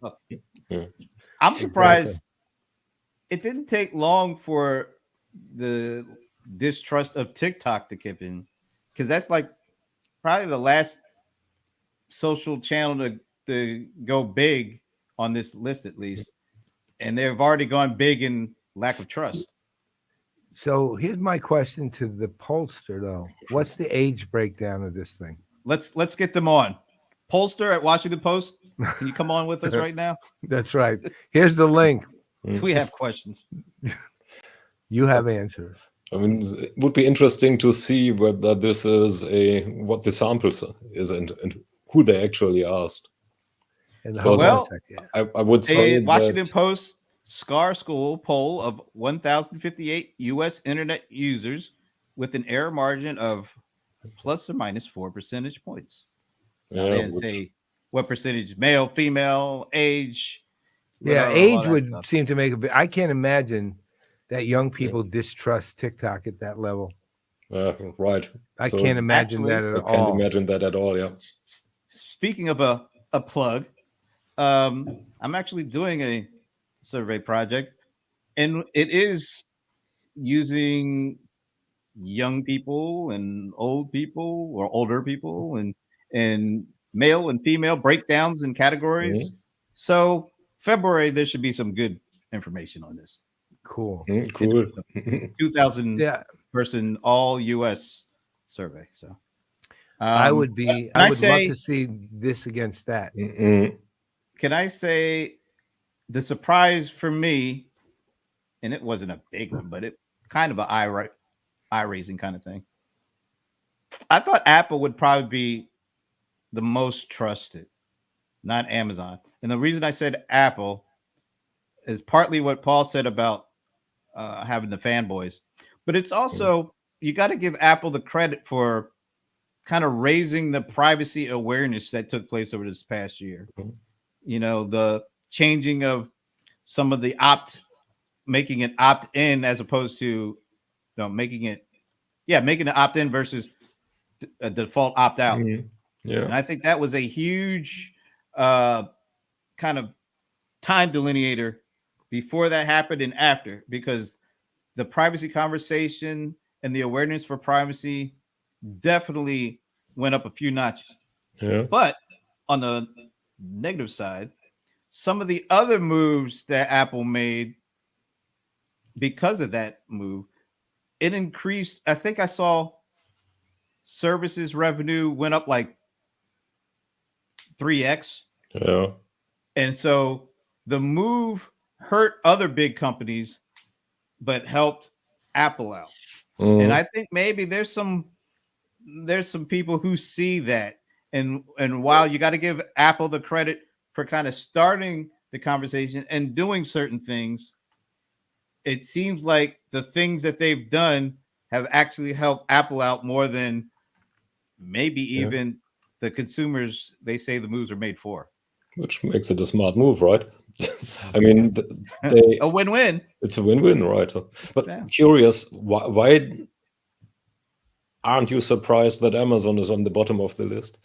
I'm surprised it didn't take long for the distrust of TikTok to kick in, because that's like probably the last social channel to go big on this list, at least. and they've already gone big in lack of trust. So here's my question to the pollster, though. What's the age breakdown of this thing? Let's get them on. Pollster at Washington Post, can you come on with us right now? That's right. Here's the link. We have questions. You have answers. I mean, it would be interesting to see whether this is what the samples is and who they actually asked. And Hold on a second. I would say Washington Post SCAR School poll of 1,058 U.S. internet users with an error margin of plus or minus 4 percentage points. Now, they didn't say what percentage, male, female, age. Yeah, age would seem to make a bit. I can't imagine that young people distrust TikTok at that level. Right. I can't imagine that at all. I can't imagine that at all, yeah. Speaking of a plug, I'm actually doing a survey project, and it is using young people and old people or older people and male and female breakdowns and categories. So February, there should be some good information on this. Cool. Cool. 2,000 person all US survey. So I would love to see this against that. Can I say the surprise for me, and it wasn't a big one, but it kind of an eye-raising kind of thing. I thought Apple would probably be the most trusted, not Amazon. And the reason I said Apple is partly what Paul said about having the fanboys, but it's also you got to give Apple the credit for kind of raising the privacy awareness that took place over this past year. You know, the changing of some of the making it opt-in as opposed to making it opt-in versus a default opt-out. Yeah. And I think that was a huge kind of time delineator before that happened and after, because the privacy conversation and the awareness for privacy definitely went up a few notches. Yeah. But on the negative side, some of the other moves that Apple made because of that move, it increased. I think I saw services revenue went up like 3x. Yeah. And so the move hurt other big companies, but helped Apple out. And I think maybe there's some people who see that. And while you got to give Apple the credit for kind of starting the conversation and doing certain things, it seems like the things that they've done have actually helped Apple out more than maybe even the consumers they say the moves are made for. Which makes it a smart move, right? I mean, a win-win. It's a win-win, right? But curious, why aren't you surprised that Amazon is on the bottom of the list?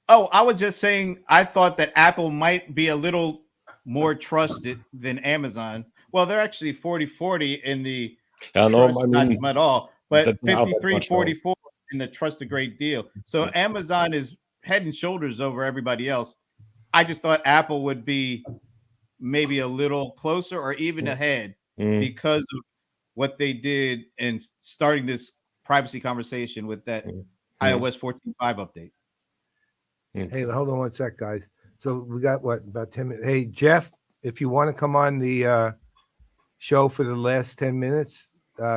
Oh, I was just saying I thought that Apple might be a little more trusted than Amazon. Well, they're actually 40-40 in the not at all, but 53-44 in the trust a great deal. So Amazon is head and shoulders over everybody else. I just thought Apple would be maybe a little closer or even ahead because of what they did in starting this privacy conversation with that iOS 14.5 update. Hey, hold on one sec, guys. So we got about 10 minutes. Hey, Jeff, if you want to come on the show for the last 10 minutes,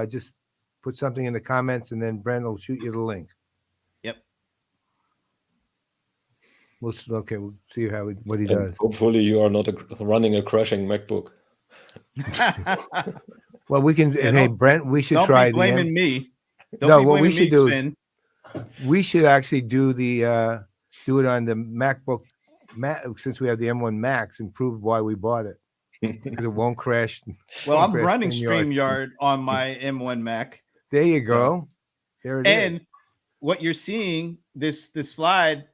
just put something in the comments and then Brent will shoot you the link. Yep. We'll see what he does. Hopefully you are not running a crashing MacBook. Well, we can. Hey, Brent, we should try. Don't be blaming me. What we should do is we should actually do it on the MacBook, since we have the M1 Max, and prove why we bought it. It won't crash. Well, I'm running StreamYard on my M1 Mac. There you go. There it is. And what you're seeing, this slide,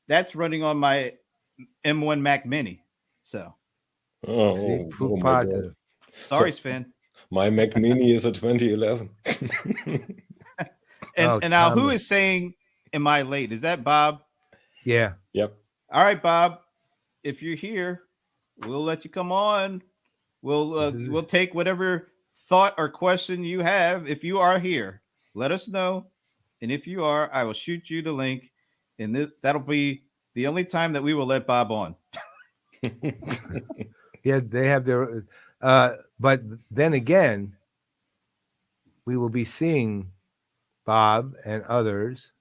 that's running on my M1 Mac Mini. So, proof positive. Sorry, Sven. My Mac Mini is a 2011. and now, who is saying, "Am I late?" Is that Bob? Yeah. Yep. All right, Bob. If you're here, we'll let you come on. We'll take whatever thought or question you have. If you are here, let us know. And if you are, I will shoot you the link. And that'll be the only time that we will let Bob on. Yeah, they have their. But then again, we will be seeing Bob and others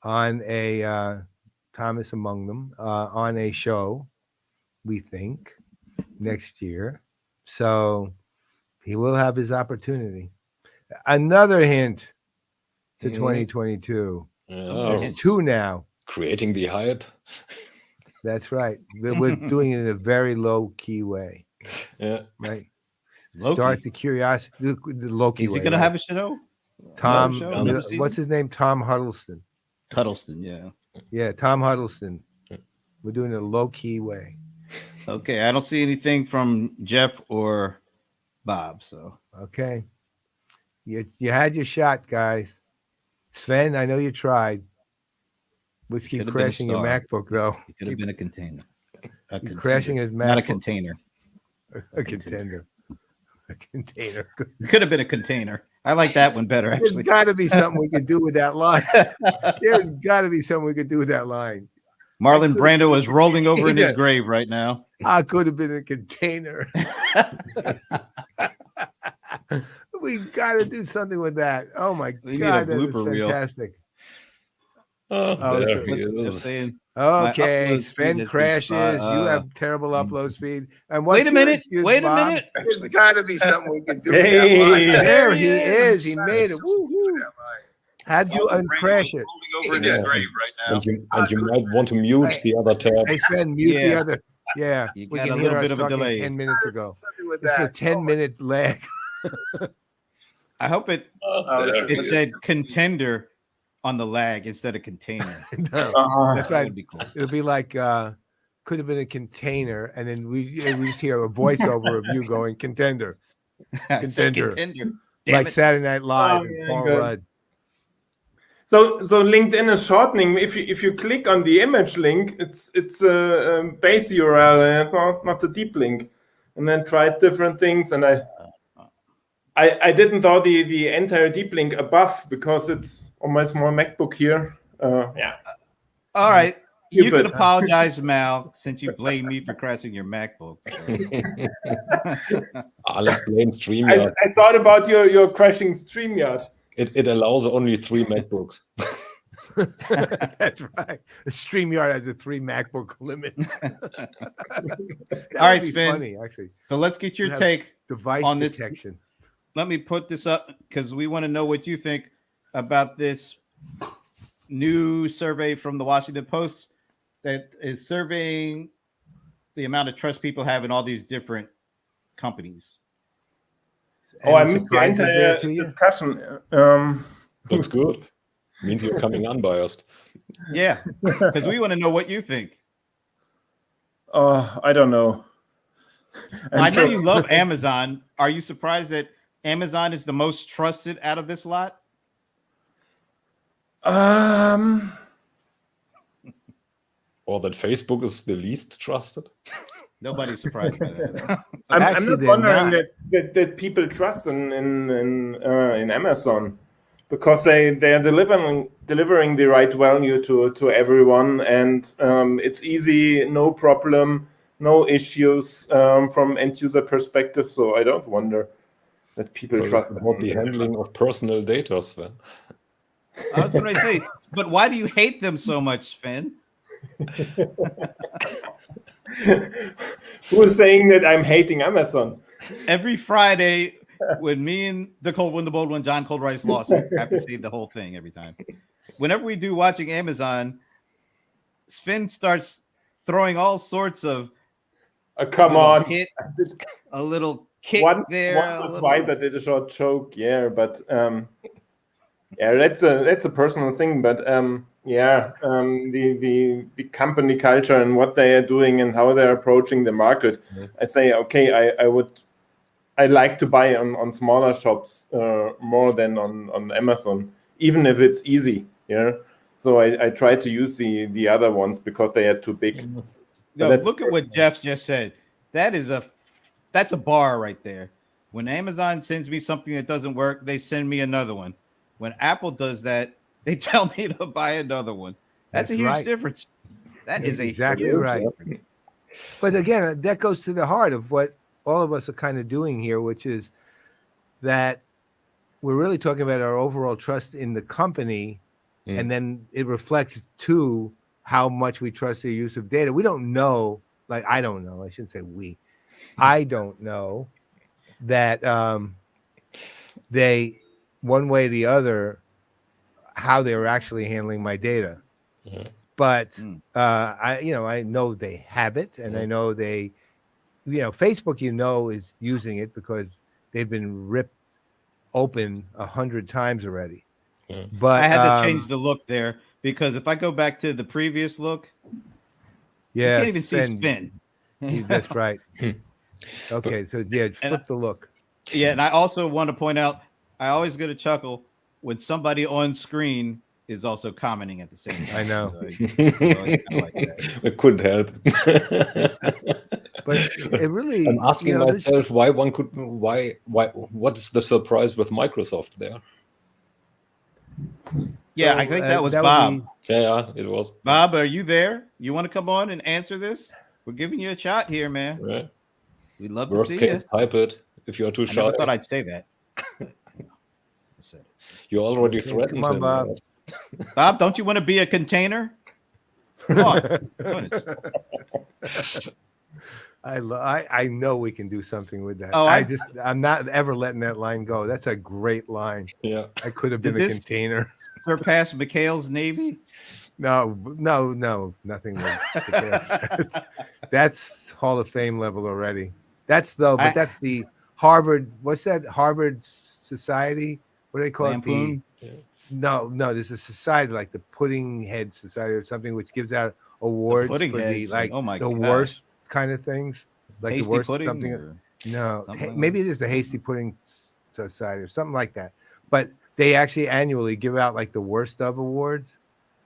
on a Thomas among them on a show. We think next year, so he will have his opportunity. Another hint to 2022. There's two now. Creating the hype. That's right. We're doing it in a very low key way. Yeah. Right. Loki. Start the curiosity. The Loki. Is he way, going to right? have a show? Tom. Show, another What's his name? Tom Huddleston. Huddleston. Yeah. Yeah, Tom Huddleston. We're doing it in a low key way. Okay. I don't see anything from Jeff or Bob. So okay. You had your shot, guys. Sven, I know you tried. Which keep crashing your MacBook though. It could have been a container. Crashing his MacBook. Not a container. A container. A container. It could have been a container. I like that one better, actually. There's got to be something we could do with that line. There's got to be something we could do with that line. Marlon Brando is rolling over in his grave right now. I could have been a container. We got to do something with that. Oh my God, that is fantastic. Okay, Sven crashes. You have terrible upload speed. And wait a minute. Wait a minute. There's got to be something we can do with that line. There he is. He made it. Woo-hoo. How'd you uncrash it? Over in his grave right now. And you might want to mute the other tab. Hey, Sven, mute the other. Yeah, we can got a hear little us bit of a delay. 10 minutes ago. It's a 10-minute lag. I hope it said contender on the lag instead of container. No, that's right. Be cool. It'll be like could have been a container, and then we just hear a voiceover of you going contender. Contender. Like Saturday Night Live and Paul Rudd. So LinkedIn is shortening. If you click on the image link, it's a base URL, not a deep link. And then tried different things, and I didn't know the entire deep link above because it's on my small MacBook here. Yeah. All right. You can apologize, Mal, since you blame me for crashing your MacBook. Let's blame StreamYard. I thought about your crashing StreamYard. It allows only 3 MacBooks. That's right. The StreamYard has a 3 MacBook limit. All right, Sven. Funny, actually. So let's get your take device on detection. Let me put this up because we want to know what you think about this new survey from the Washington Post that is surveying the amount of trust people have in all these different companies. I missed the entire discussion. That's good. Means you're coming unbiased. Yeah, because we want to know what you think. I don't know. I know you love Amazon. Are you surprised that Amazon is the most trusted out of this lot? Or that Facebook is the least trusted? Nobody's surprised by that. I'm not wondering that people trust in Amazon because they are delivering the right value to everyone, and it's easy, no problem, no issues from end user perspective. So I don't wonder that people trust about the handling of personal data, Sven. That's what I say. But why do you hate them so much, Sven? Who's saying that I'm hating Amazon? Every Friday, when me and the bold one, John Cold Rice Lawson, have to say the whole thing every time. Whenever we do watching Amazon, Sven starts throwing all sorts of come on hit, a little kick there. Once or twice I did a short joke, but yeah, that's a personal thing, but the company culture and what they are doing and how they're approaching the market. I say, okay, I like to buy on smaller shops more than on Amazon, even if it's easy. Yeah, so I try to use the other ones because they are too big. No, look at what Jeff just said. that's a bar right there. When Amazon sends me something that doesn't work, they send me another one. When Apple does that, they tell me to buy another one. That's a huge right. difference. That That's is a exactly huge right. difference. But again, that goes to the heart of what all of us are kind of doing here, which is that we're really talking about our overall trust in the company, and then it reflects to how much we trust their use of data. We don't know, like I don't know, I shouldn't say we. I don't know that they, one way or the other, how they're actually handling my data. Yeah. But I know they have it, and I know they, Facebook, is using it because they've been ripped open 100 times already. Yeah. But I had to change the look there because if I go back to the previous look, you can't even see spin. That's right. Okay, so yeah, flip the look. Yeah, and I also want to point out, I always get a chuckle when somebody on screen is also commenting at the same time. I know. So I always kinda like that. I couldn't help. But it really, I'm asking myself why what's the surprise with Microsoft there? Yeah, I think that was Bob. Yeah, it was. Bob, are you there? You want to come on and answer this? We're giving you a shot here, man. Right. We'd love Worst to see case, you. type it if you're too I shy. never thought I'd say that. You already Okay, threatened come on, him. Bob. right? Bob, don't you want to be a container? Come on. I know we can do something with that. Oh, I'm not ever letting that line go. That's a great line. Yeah. I could have Did been a this- container. Surpass Mikhail's Navy? No, nothing. That's Hall of Fame level already. That's the Harvard. What's that? Harvard Society? What do they call Lampoon? it? No. There's a society like the Pudding Head Society or something, which gives out awards for Pudding Heads, oh my the gosh. worst kind of things, like Tasty the worst pudding something. or No, something like maybe it is the Hasty Pudding Society or something like that. But they actually annually give out like the worst of awards,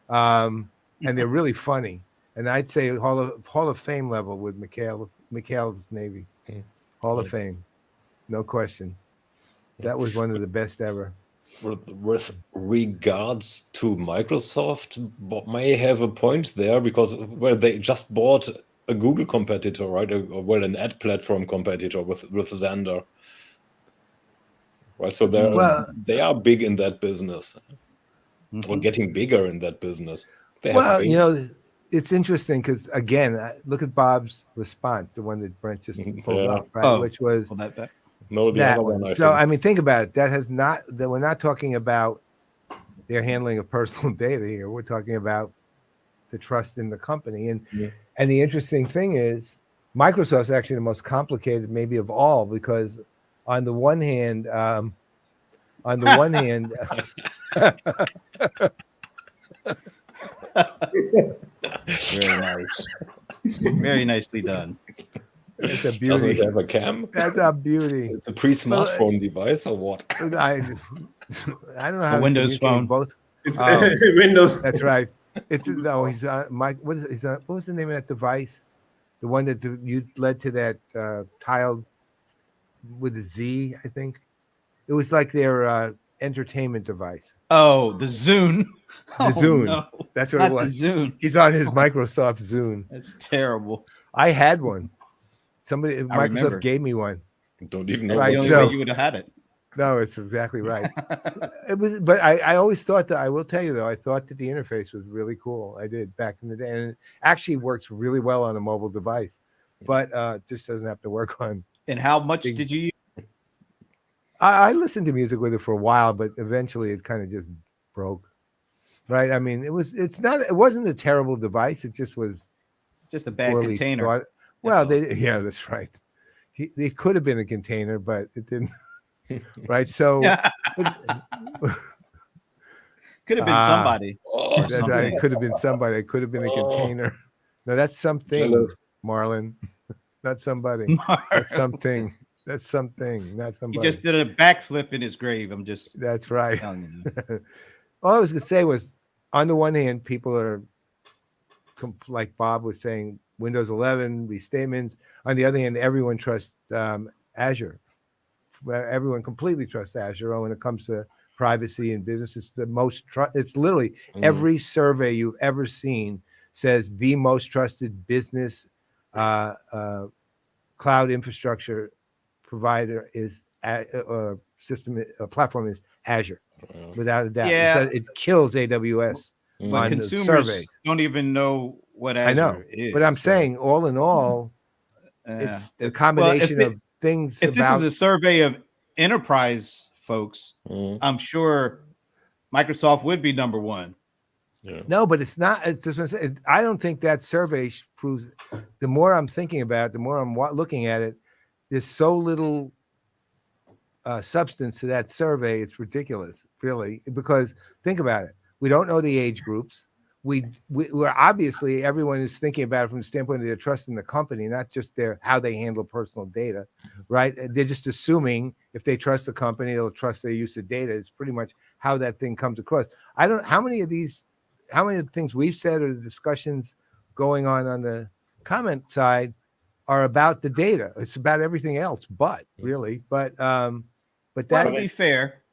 and they're really funny. And I'd say Hall of Fame level with Mikhail's Navy, Hall of Fame, no question. That was one of the best ever. With regards to Microsoft, may have a point there because they just bought a Google competitor, right? An ad platform competitor with Xandr, right? So they are big in that business, or getting bigger in that business. It's interesting because again, look at Bob's response, the one that Brent just pulled up, right? Oh, which was hold that back. No, the that other one. one. So I mean, think about it. That we're not talking about their handling of personal data here. We're talking about the trust in the company. And the interesting thing is, Microsoft's actually the most complicated, maybe of all, because on the one hand, Very nice. Very nicely done. it's a Doesn't beauty. it have a cam? That's a beauty. It's a pre-smartphone device or what? I don't know how A Windows phone. both. It's Oh. Windows. That's right. It's no. He's on Mike. What was the name of that device? The one that you led to that tiled with a Z, I think. It was like their entertainment device. Oh, the Zune. The Zune. No, That's what not it was. the Zune. He's on his Microsoft Zune. That's terrible. I had one. remember. Microsoft gave me one. Don't even know. That's Right, the only so- way you would have had it. No, it's exactly right. It was, but I always thought that, I will tell you though, I thought that the interface was really cool. I did back in the day, and it actually works really well on a mobile device, but just doesn't have to work on. And how much did you use? I listened to music with it for a while, but eventually it kind of just broke. Right? I mean, it wasn't a terrible device. It just was Just a bad poorly container. thought. Well, all. yeah, that's right. It could have been a container, but it didn't. Right? So Could have been somebody. Oh, that's right. something. It could have been somebody. It could have been a container. No, that's something, Jealous. Marlon. Not somebody. That's something. That's something. Not He somebody. just did a backflip in his grave. I'm just That's right. telling you. All I was gonna say was, on the one hand, people are like Bob was saying, Windows 11 restatements. On the other hand, everyone trusts Azure. Everyone completely trusts Azure when it comes to privacy and business. It's the most it's literally every survey you've ever seen says the most trusted business cloud infrastructure provider is platform is Azure, without a doubt. Yeah. It kills AWS. But on the consumers survey. don't even know what Azure I know, is. but I'm so, saying all in all, it's a combination of things. If this is a survey of enterprise folks, I'm sure Microsoft would be number one. Yeah. No, but it's not. It's just, I don't think that survey proves. The more I'm thinking about it, the more I'm looking at it. There's so little substance to that survey. It's ridiculous, really. Because think about it. We don't know the age groups. We're obviously everyone is thinking about it from the standpoint of their trust in the company, not just how they handle personal data, right? They're just assuming if they trust the company, they'll trust their use of data. It's pretty much how that thing comes across. I don't how many of the things we've said or the discussions going on the comment side are about the data. It's about everything else, but to be fair,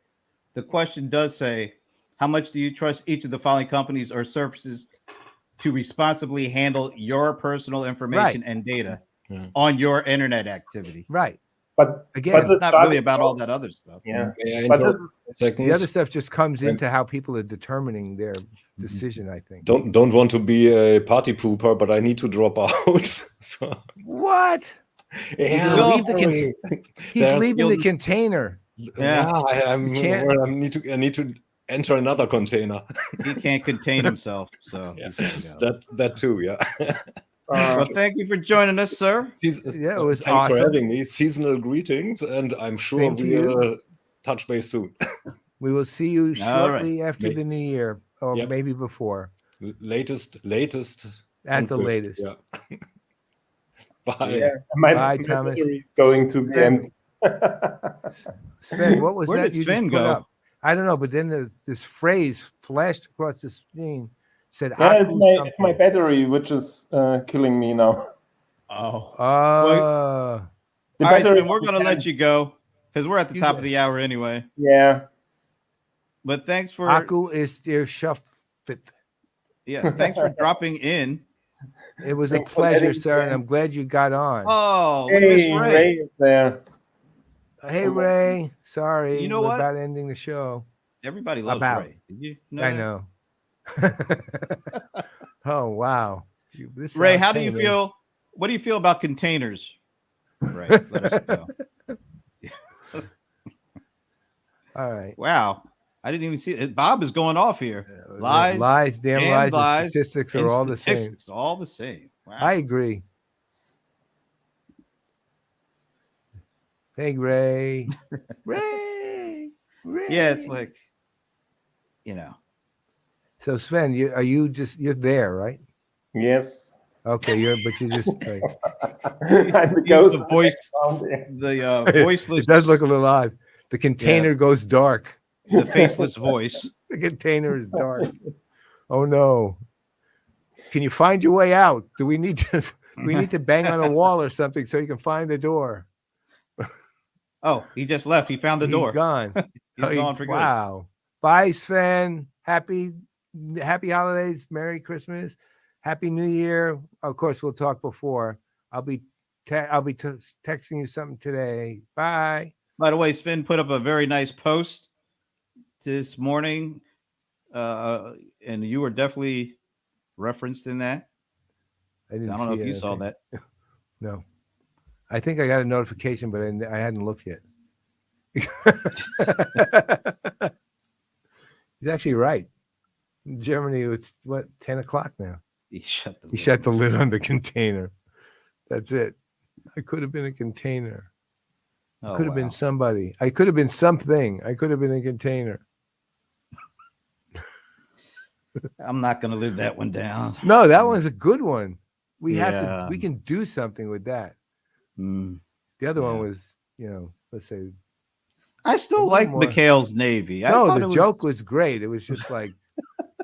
the question does say, how much do you trust each of the following companies or services to responsibly handle your personal information and data on your internet activity? Right. But again, it's not really about all that other stuff. Yeah. But the other stuff just comes into how people are determining their decision, I think. Don't want to be a party pooper, but I need to drop out. So. What? Yeah, he's leaving the container. Yeah, I need to enter another container. He can't contain himself, so he's gotta go. That too, yeah. Well, thank you for joining us, sir. It was Thanks awesome. for having me. Seasonal greetings, and I'm sure we'll touch base soon. We will see you shortly after the new year, or maybe before. Latest. At the latest. Yeah. Bye. Yeah, Bye, Thomas. Going to be empty. Sven, what was Where that did you Sven just put go? up? I don't know, but then this phrase flashed across the screen. Said, yeah, it's my battery which is killing me now. Oh. All right, Sven, we're going to let you go because we're at the top of the hour anyway. Yeah. But thanks for... Aku is der Schaffit. Yeah, thanks for dropping in. It was a pleasure, sir, and I'm glad you got on. Oh, hey, Ray is there. Hey, Ray. Sorry, you know we're about ending the show. Everybody loves Ray. Did you know I know. Oh, wow. Ray, how do you feel? What do you feel about containers? Ray, let us know. All right. Wow. I didn't even see it. Bob is going off here. Lies, damn lies. Statistics are all the same. All the same. Wow. I agree. Hey, Ray. Ray. Yeah, it's like, So Sven, you're there, right? Yes. Okay, you're just like the voice, the voiceless. It does look a little odd. The container goes dark. The faceless voice. The container is dark. Oh no! Can you find your way out? Do we need to? We need to bang on a wall or something so you can find the door. Oh, he just left. He found the door. He's gone. He's gone for good. Wow. Bye, Sven. Happy holidays. Merry Christmas. Happy New Year. Of course, we'll talk before. I'll be texting you something today. Bye. By the way, Sven put up a very nice post this morning, and you were definitely referenced in that. I don't know if you saw that. No. I think I got a notification, but I hadn't looked yet. He's actually right. In Germany, it's 10 o'clock now. He shut the lid on the container. That's it. I could have been a container. I could have been somebody. I could have been something. I could have been a container. I'm not going to live that one down. No, that one's a good one. We can do something with that. The other one was, let's say. I still like Mikhail's Navy. The joke was great. It was just like,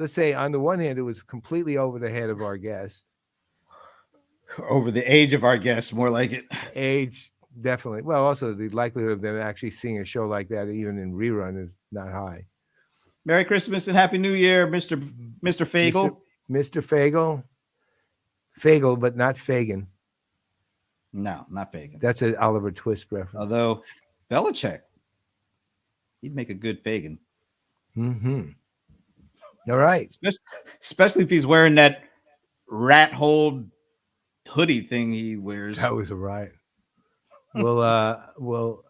let's say on the one hand, it was completely over the head of our guest. over the age of our guests, more like it. Age, definitely. Well, also the likelihood of them actually seeing a show like that, even in rerun, is not high. Merry Christmas and Happy New Year, Mr. Fagel. Mr. Fagel, but not Fagin. No, not Fagin. That's an Oliver Twist reference. Although Belichick, he'd make a good Fagin. Mm-hmm. All right. Especially if he's wearing that rat hole hoodie thing he wears. That was a riot. Well,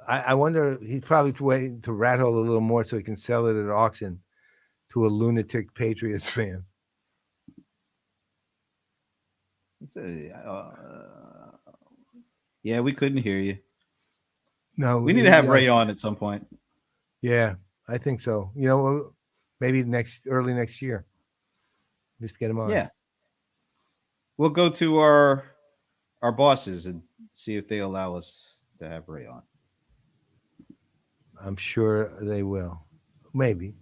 I wonder, he's probably waiting to rat hole a little more so he can sell it at auction to a lunatic Patriots fan. Yeah, we couldn't hear you. No, We need to have Ray on at some point. Yeah, I think so. Maybe early next year. Just get him on. Yeah. We'll go to our bosses and see if they allow us to have Ray on. I'm sure they will. Maybe.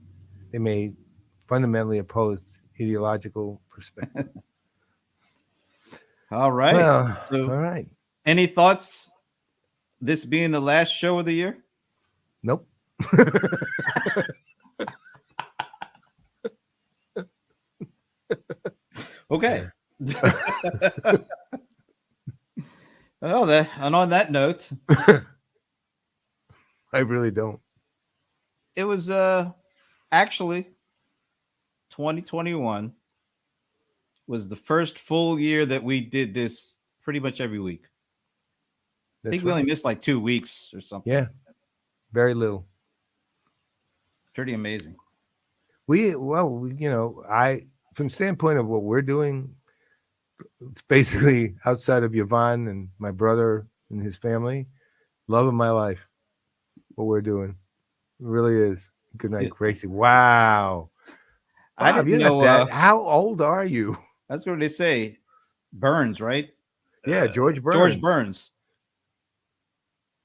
They may fundamentally oppose ideological perspective. All right. Well, So, all right. any thoughts? This being the last show of the year? Nope. Okay. And on that note, I really don't. it was actually 2021 was the first full year that we did this pretty much every week. I think we only missed like 2 weeks or something. Yeah. Very little. Pretty amazing. From the standpoint of what we're doing, it's basically outside of Yvonne and my brother and his family, love of my life, what we're doing. It really is. Good night, Gracie. Wow. I Bob, didn't you're know. not that. How old are you? That's what they say. Burns, right? Yeah, George Burns. George Burns.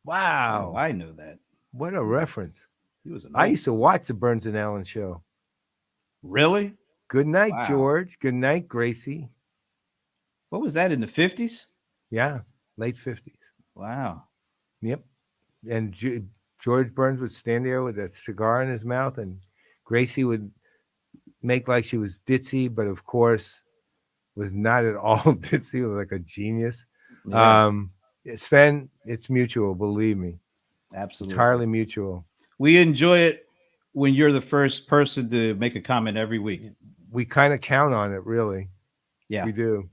Wow. Oh, I knew that. What a reference. He was. I used to watch the Burns and Allen show. Really? Good night, Wow. George. Good night, Gracie. What was that in the 50s? Yeah, late 50s. Wow. Yep. And George Burns would stand there with a cigar in his mouth, and Gracie would make like she was ditzy, but of course was not at all ditzy. Was like a genius. Yeah, Sven, it's mutual, believe me. absolutely. Entirely mutual. We enjoy it when you're the first person to make a comment every week. We kind of count on it, really. Yeah. We do.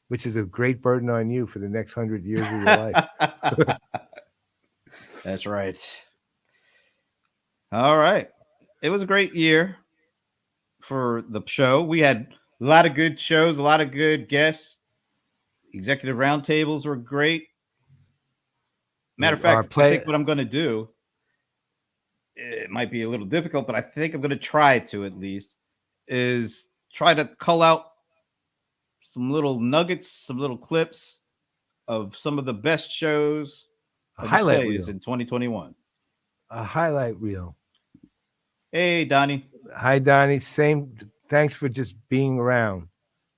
Which is a great burden on you for the next 100 years of your life. That's right. All right. It was a great year for the show. We had a lot of good shows, a lot of good guests. Executive roundtables were great. Matter of fact, I think what I'm going to do, it might be a little difficult, but I think I'm going to try to at least, is try to cull out some little nuggets, some little clips of some of the best shows A highlight reel in 2021. A highlight reel. Hey, Donnie. Hi, Donnie. Same. Thanks for just being around.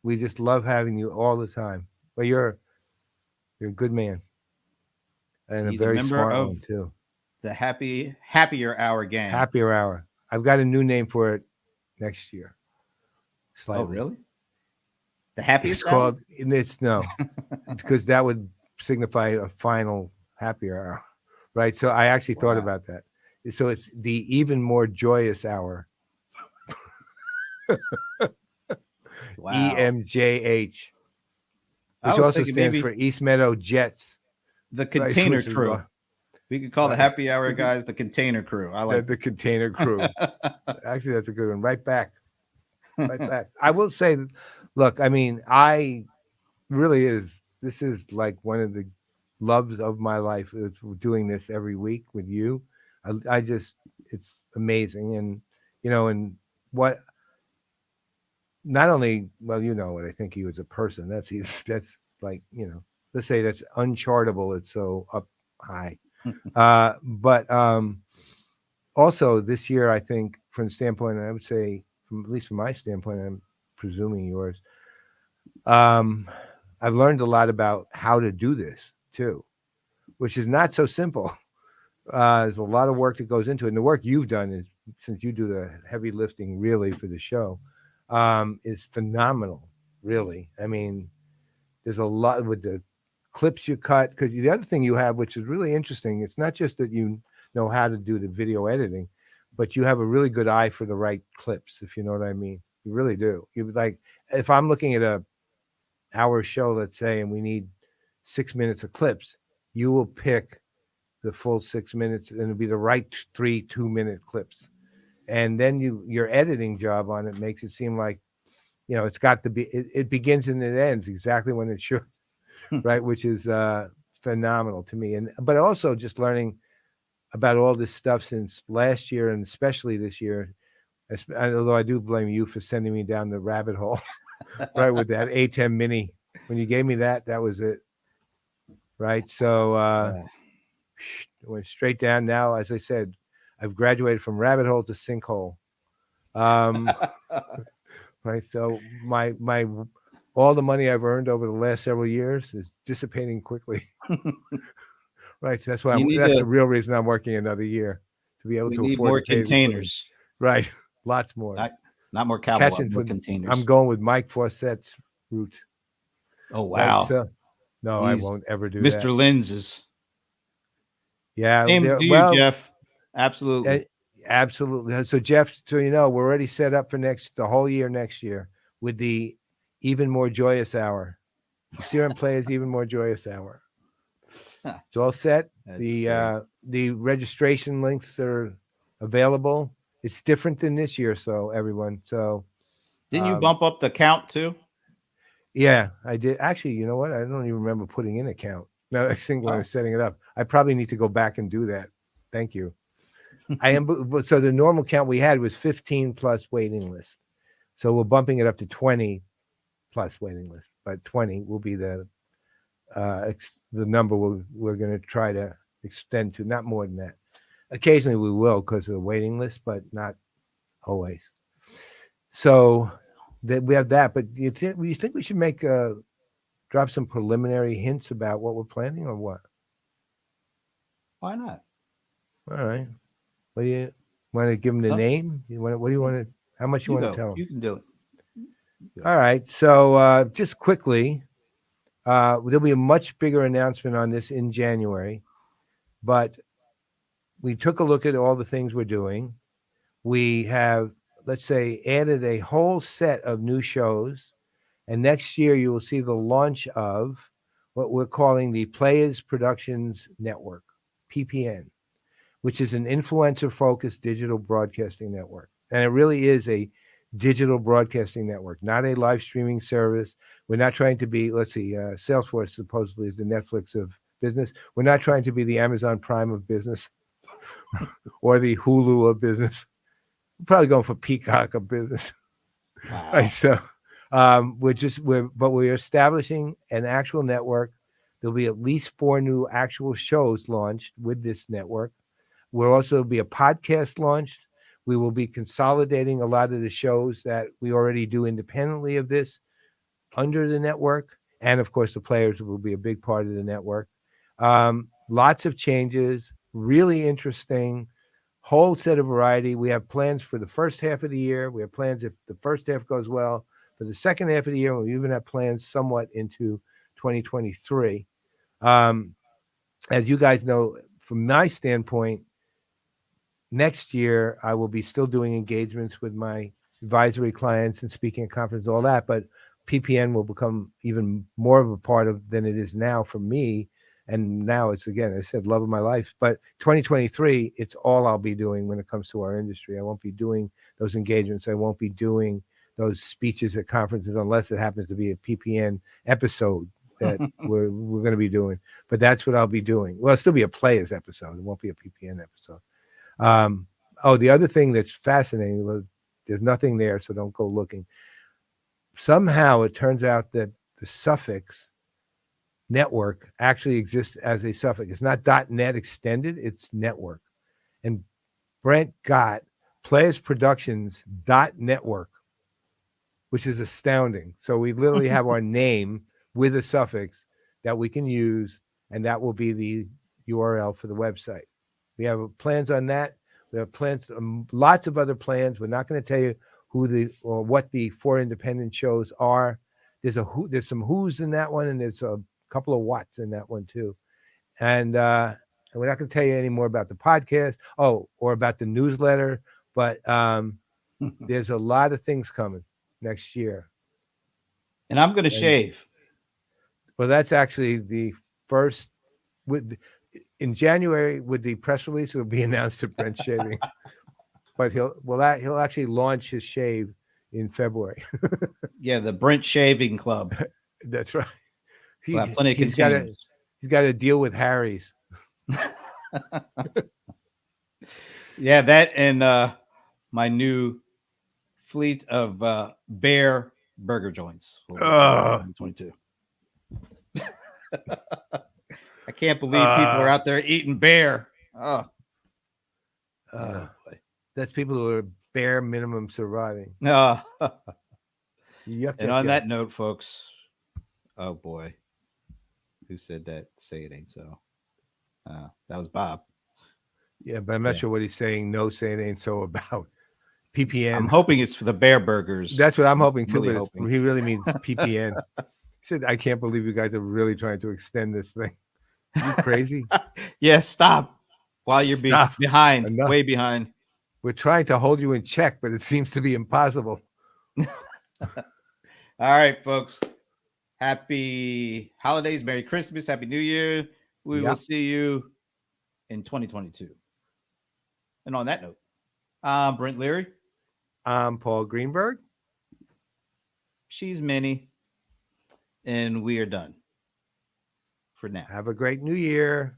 We just love having you all the time. But you're a good man, and He's a very member smart of one too. The Happier Hour gang. Happier Hour. I've got a new name for it next year. Slightly. Oh, really? The Happiest It's called. It's no, because that would signify a final happier hour, right? So I actually thought about that. So it's the even more joyous hour. Wow. EMJH, which also stands for East Meadow Jets. The Container right, Crew. We could call the Happy Hour guys the Container Crew. I like the Container Crew. Actually, that's a good one. Right back. I will say, look, I mean, this is like one of the loves of my life, is doing this every week with you. It's amazing. And, and what, not only, well, what I think he was a person, that's like, let's say that's unchartable. It's so up high. But also this year, I think from the standpoint, I would say, at least from my standpoint, I'm presuming yours. I I've learned a lot about how to do this too, which is not so simple. There's a lot of work that goes into it. And the work you've done is, since you do the heavy lifting really for the show, is phenomenal, really. I mean, there's a lot with the clips you cut. Because the other thing you have, which is really interesting, it's not just that you know how to do the video editing, but you have a really good eye for the right clips, if you know what I mean. You really do. You like, if I'm looking at a hour show, let's say, and we need 6 minutes of clips, you will pick the full 6 minutes, and it'll be the right 3 2-minute clips. And then your editing job on it makes it seem like, you know, it's got to be, it begins and it ends exactly when it should, right? Which is phenomenal to me. But also just learning about all this stuff since last year, and especially this year, although I do blame you for sending me down the rabbit hole, right, with that A10 Mini. When you gave me that, that was it, right? So went straight down. Now, as I said, I've graduated from rabbit hole to sinkhole. Right. So my all the money I've earned over the last several years is dissipating quickly. Right. So that's why that's the real reason I'm working another year, to be able to afford more to pay containers. Right. Lots more. Not more cowboy, more containers. I'm going with Mike Fawcett's route. Oh wow. Right, so, no, I won't ever do that. Mr. Linz's. Yeah. Same to you, Jeff. Absolutely. Absolutely. So Jeff, so you know, we're already set up for the whole year next year with the Even More Joyous Hour. CRM Playaz Even More Joyous Hour. It's all set. The registration links are available. It's different than this year, so everyone. So didn't you bump up the count too? Yeah, I did. Actually, you know what? I don't even remember putting in a count. No, I think when I was setting it up, I probably need to go back and do that. Thank you. So the normal count we had was 15 plus waiting list. So we're bumping it up to 20 plus waiting list, but 20 will be the number we're going to try to extend to, not more than that. Occasionally we will because of the waiting list, but not always. So that we have that, but you think we should make drop some preliminary hints about what we're planning, or what? Why not? All right. What do you want to give them the name? What do you want to? How much you want to tell them? You can do it. All right. So just quickly, there'll be a much bigger announcement on this in January, but we took a look at all the things we're doing. We have, let's say, added a whole set of new shows, and next year you will see the launch of what we're calling the Playaz Productions Network, PPN, which is an influencer-focused digital broadcasting network. And it really is a digital broadcasting network, not a live streaming service. We're not trying to be, let's see, Salesforce supposedly is the Netflix of business. We're not trying to be the Amazon Prime of business or the Hulu of business. We're probably going for Peacock of business. Wow. Right, so we're establishing an actual network. There'll be at least 4 new actual shows launched with this network. We'll also be a podcast launched. We will be consolidating a lot of the shows that we already do independently of this under the network. And of course, the Playaz will be a big part of the network. Lots of changes, really interesting, whole set of variety. We have plans for the first half of the year. We have plans if the first half goes well for the second half of the year. We even have plans somewhat into 2023. As you guys know, from my standpoint, next year, I will be still doing engagements with my advisory clients and speaking at conferences, all that. But PPN will become even more of a part of than it is now for me. And now it's, again, I said, love of my life. But 2023, it's all I'll be doing when it comes to our industry. I won't be doing those engagements. I won't be doing those speeches at conferences unless it happens to be a PPN episode that we're going to be doing. But that's what I'll be doing. Well, it'll still be a Playaz episode. It won't be a PPN episode. The other thing that's fascinating, there's nothing there, so don't go looking. Somehow it turns out that the suffix network actually exists as a suffix. It's not .net extended, it's network. And Brent got Playaz Productions .network, which is astounding. So we literally have our name with a suffix that we can use, and that will be the URL for the website. We have plans on that. We have plans, lots of other plans. We're not going to tell you what the 4 independent shows are. There's some who's in that one, and there's a couple of whats in that one too. And we're not going to tell you any more about the podcast, or about the newsletter. But there's a lot of things coming next year. And I'm going to shave. Well, that's actually the first. In January, with the press release, it will be announced that Brent's shaving. But he'll actually launch his shave in February. Yeah, the Brent Shaving Club. That's right. We'll have plenty of He's got containers. to deal with Harry's. Yeah, that and my new fleet of Bear burger joints. For 2022. I can't believe people are out there eating Bear. Oh, boy. That's people who are bare minimum surviving. No. Yuck, And yuck, on yuck. that note, folks, oh boy, who said that? Say it ain't so. That was Bob. Yeah, but I'm not sure what he's saying. No, saying ain't so about PPN. I'm hoping it's for the Bear burgers. That's what I'm hoping too. Really But hoping. he really means PPN. He said, "I can't believe you guys are really trying to extend this thing. Are you crazy? Yeah, stop. While you're Stop. behind, Enough. way behind. We're trying to hold you in check, but it seems to be impossible." All right, folks. Happy holidays, Merry Christmas, Happy New Year. We will see you in 2022. And on that note, I'm Brent Leary. I'm Paul Greenberg. She's Minnie. And we are done for now. Have a great New Year.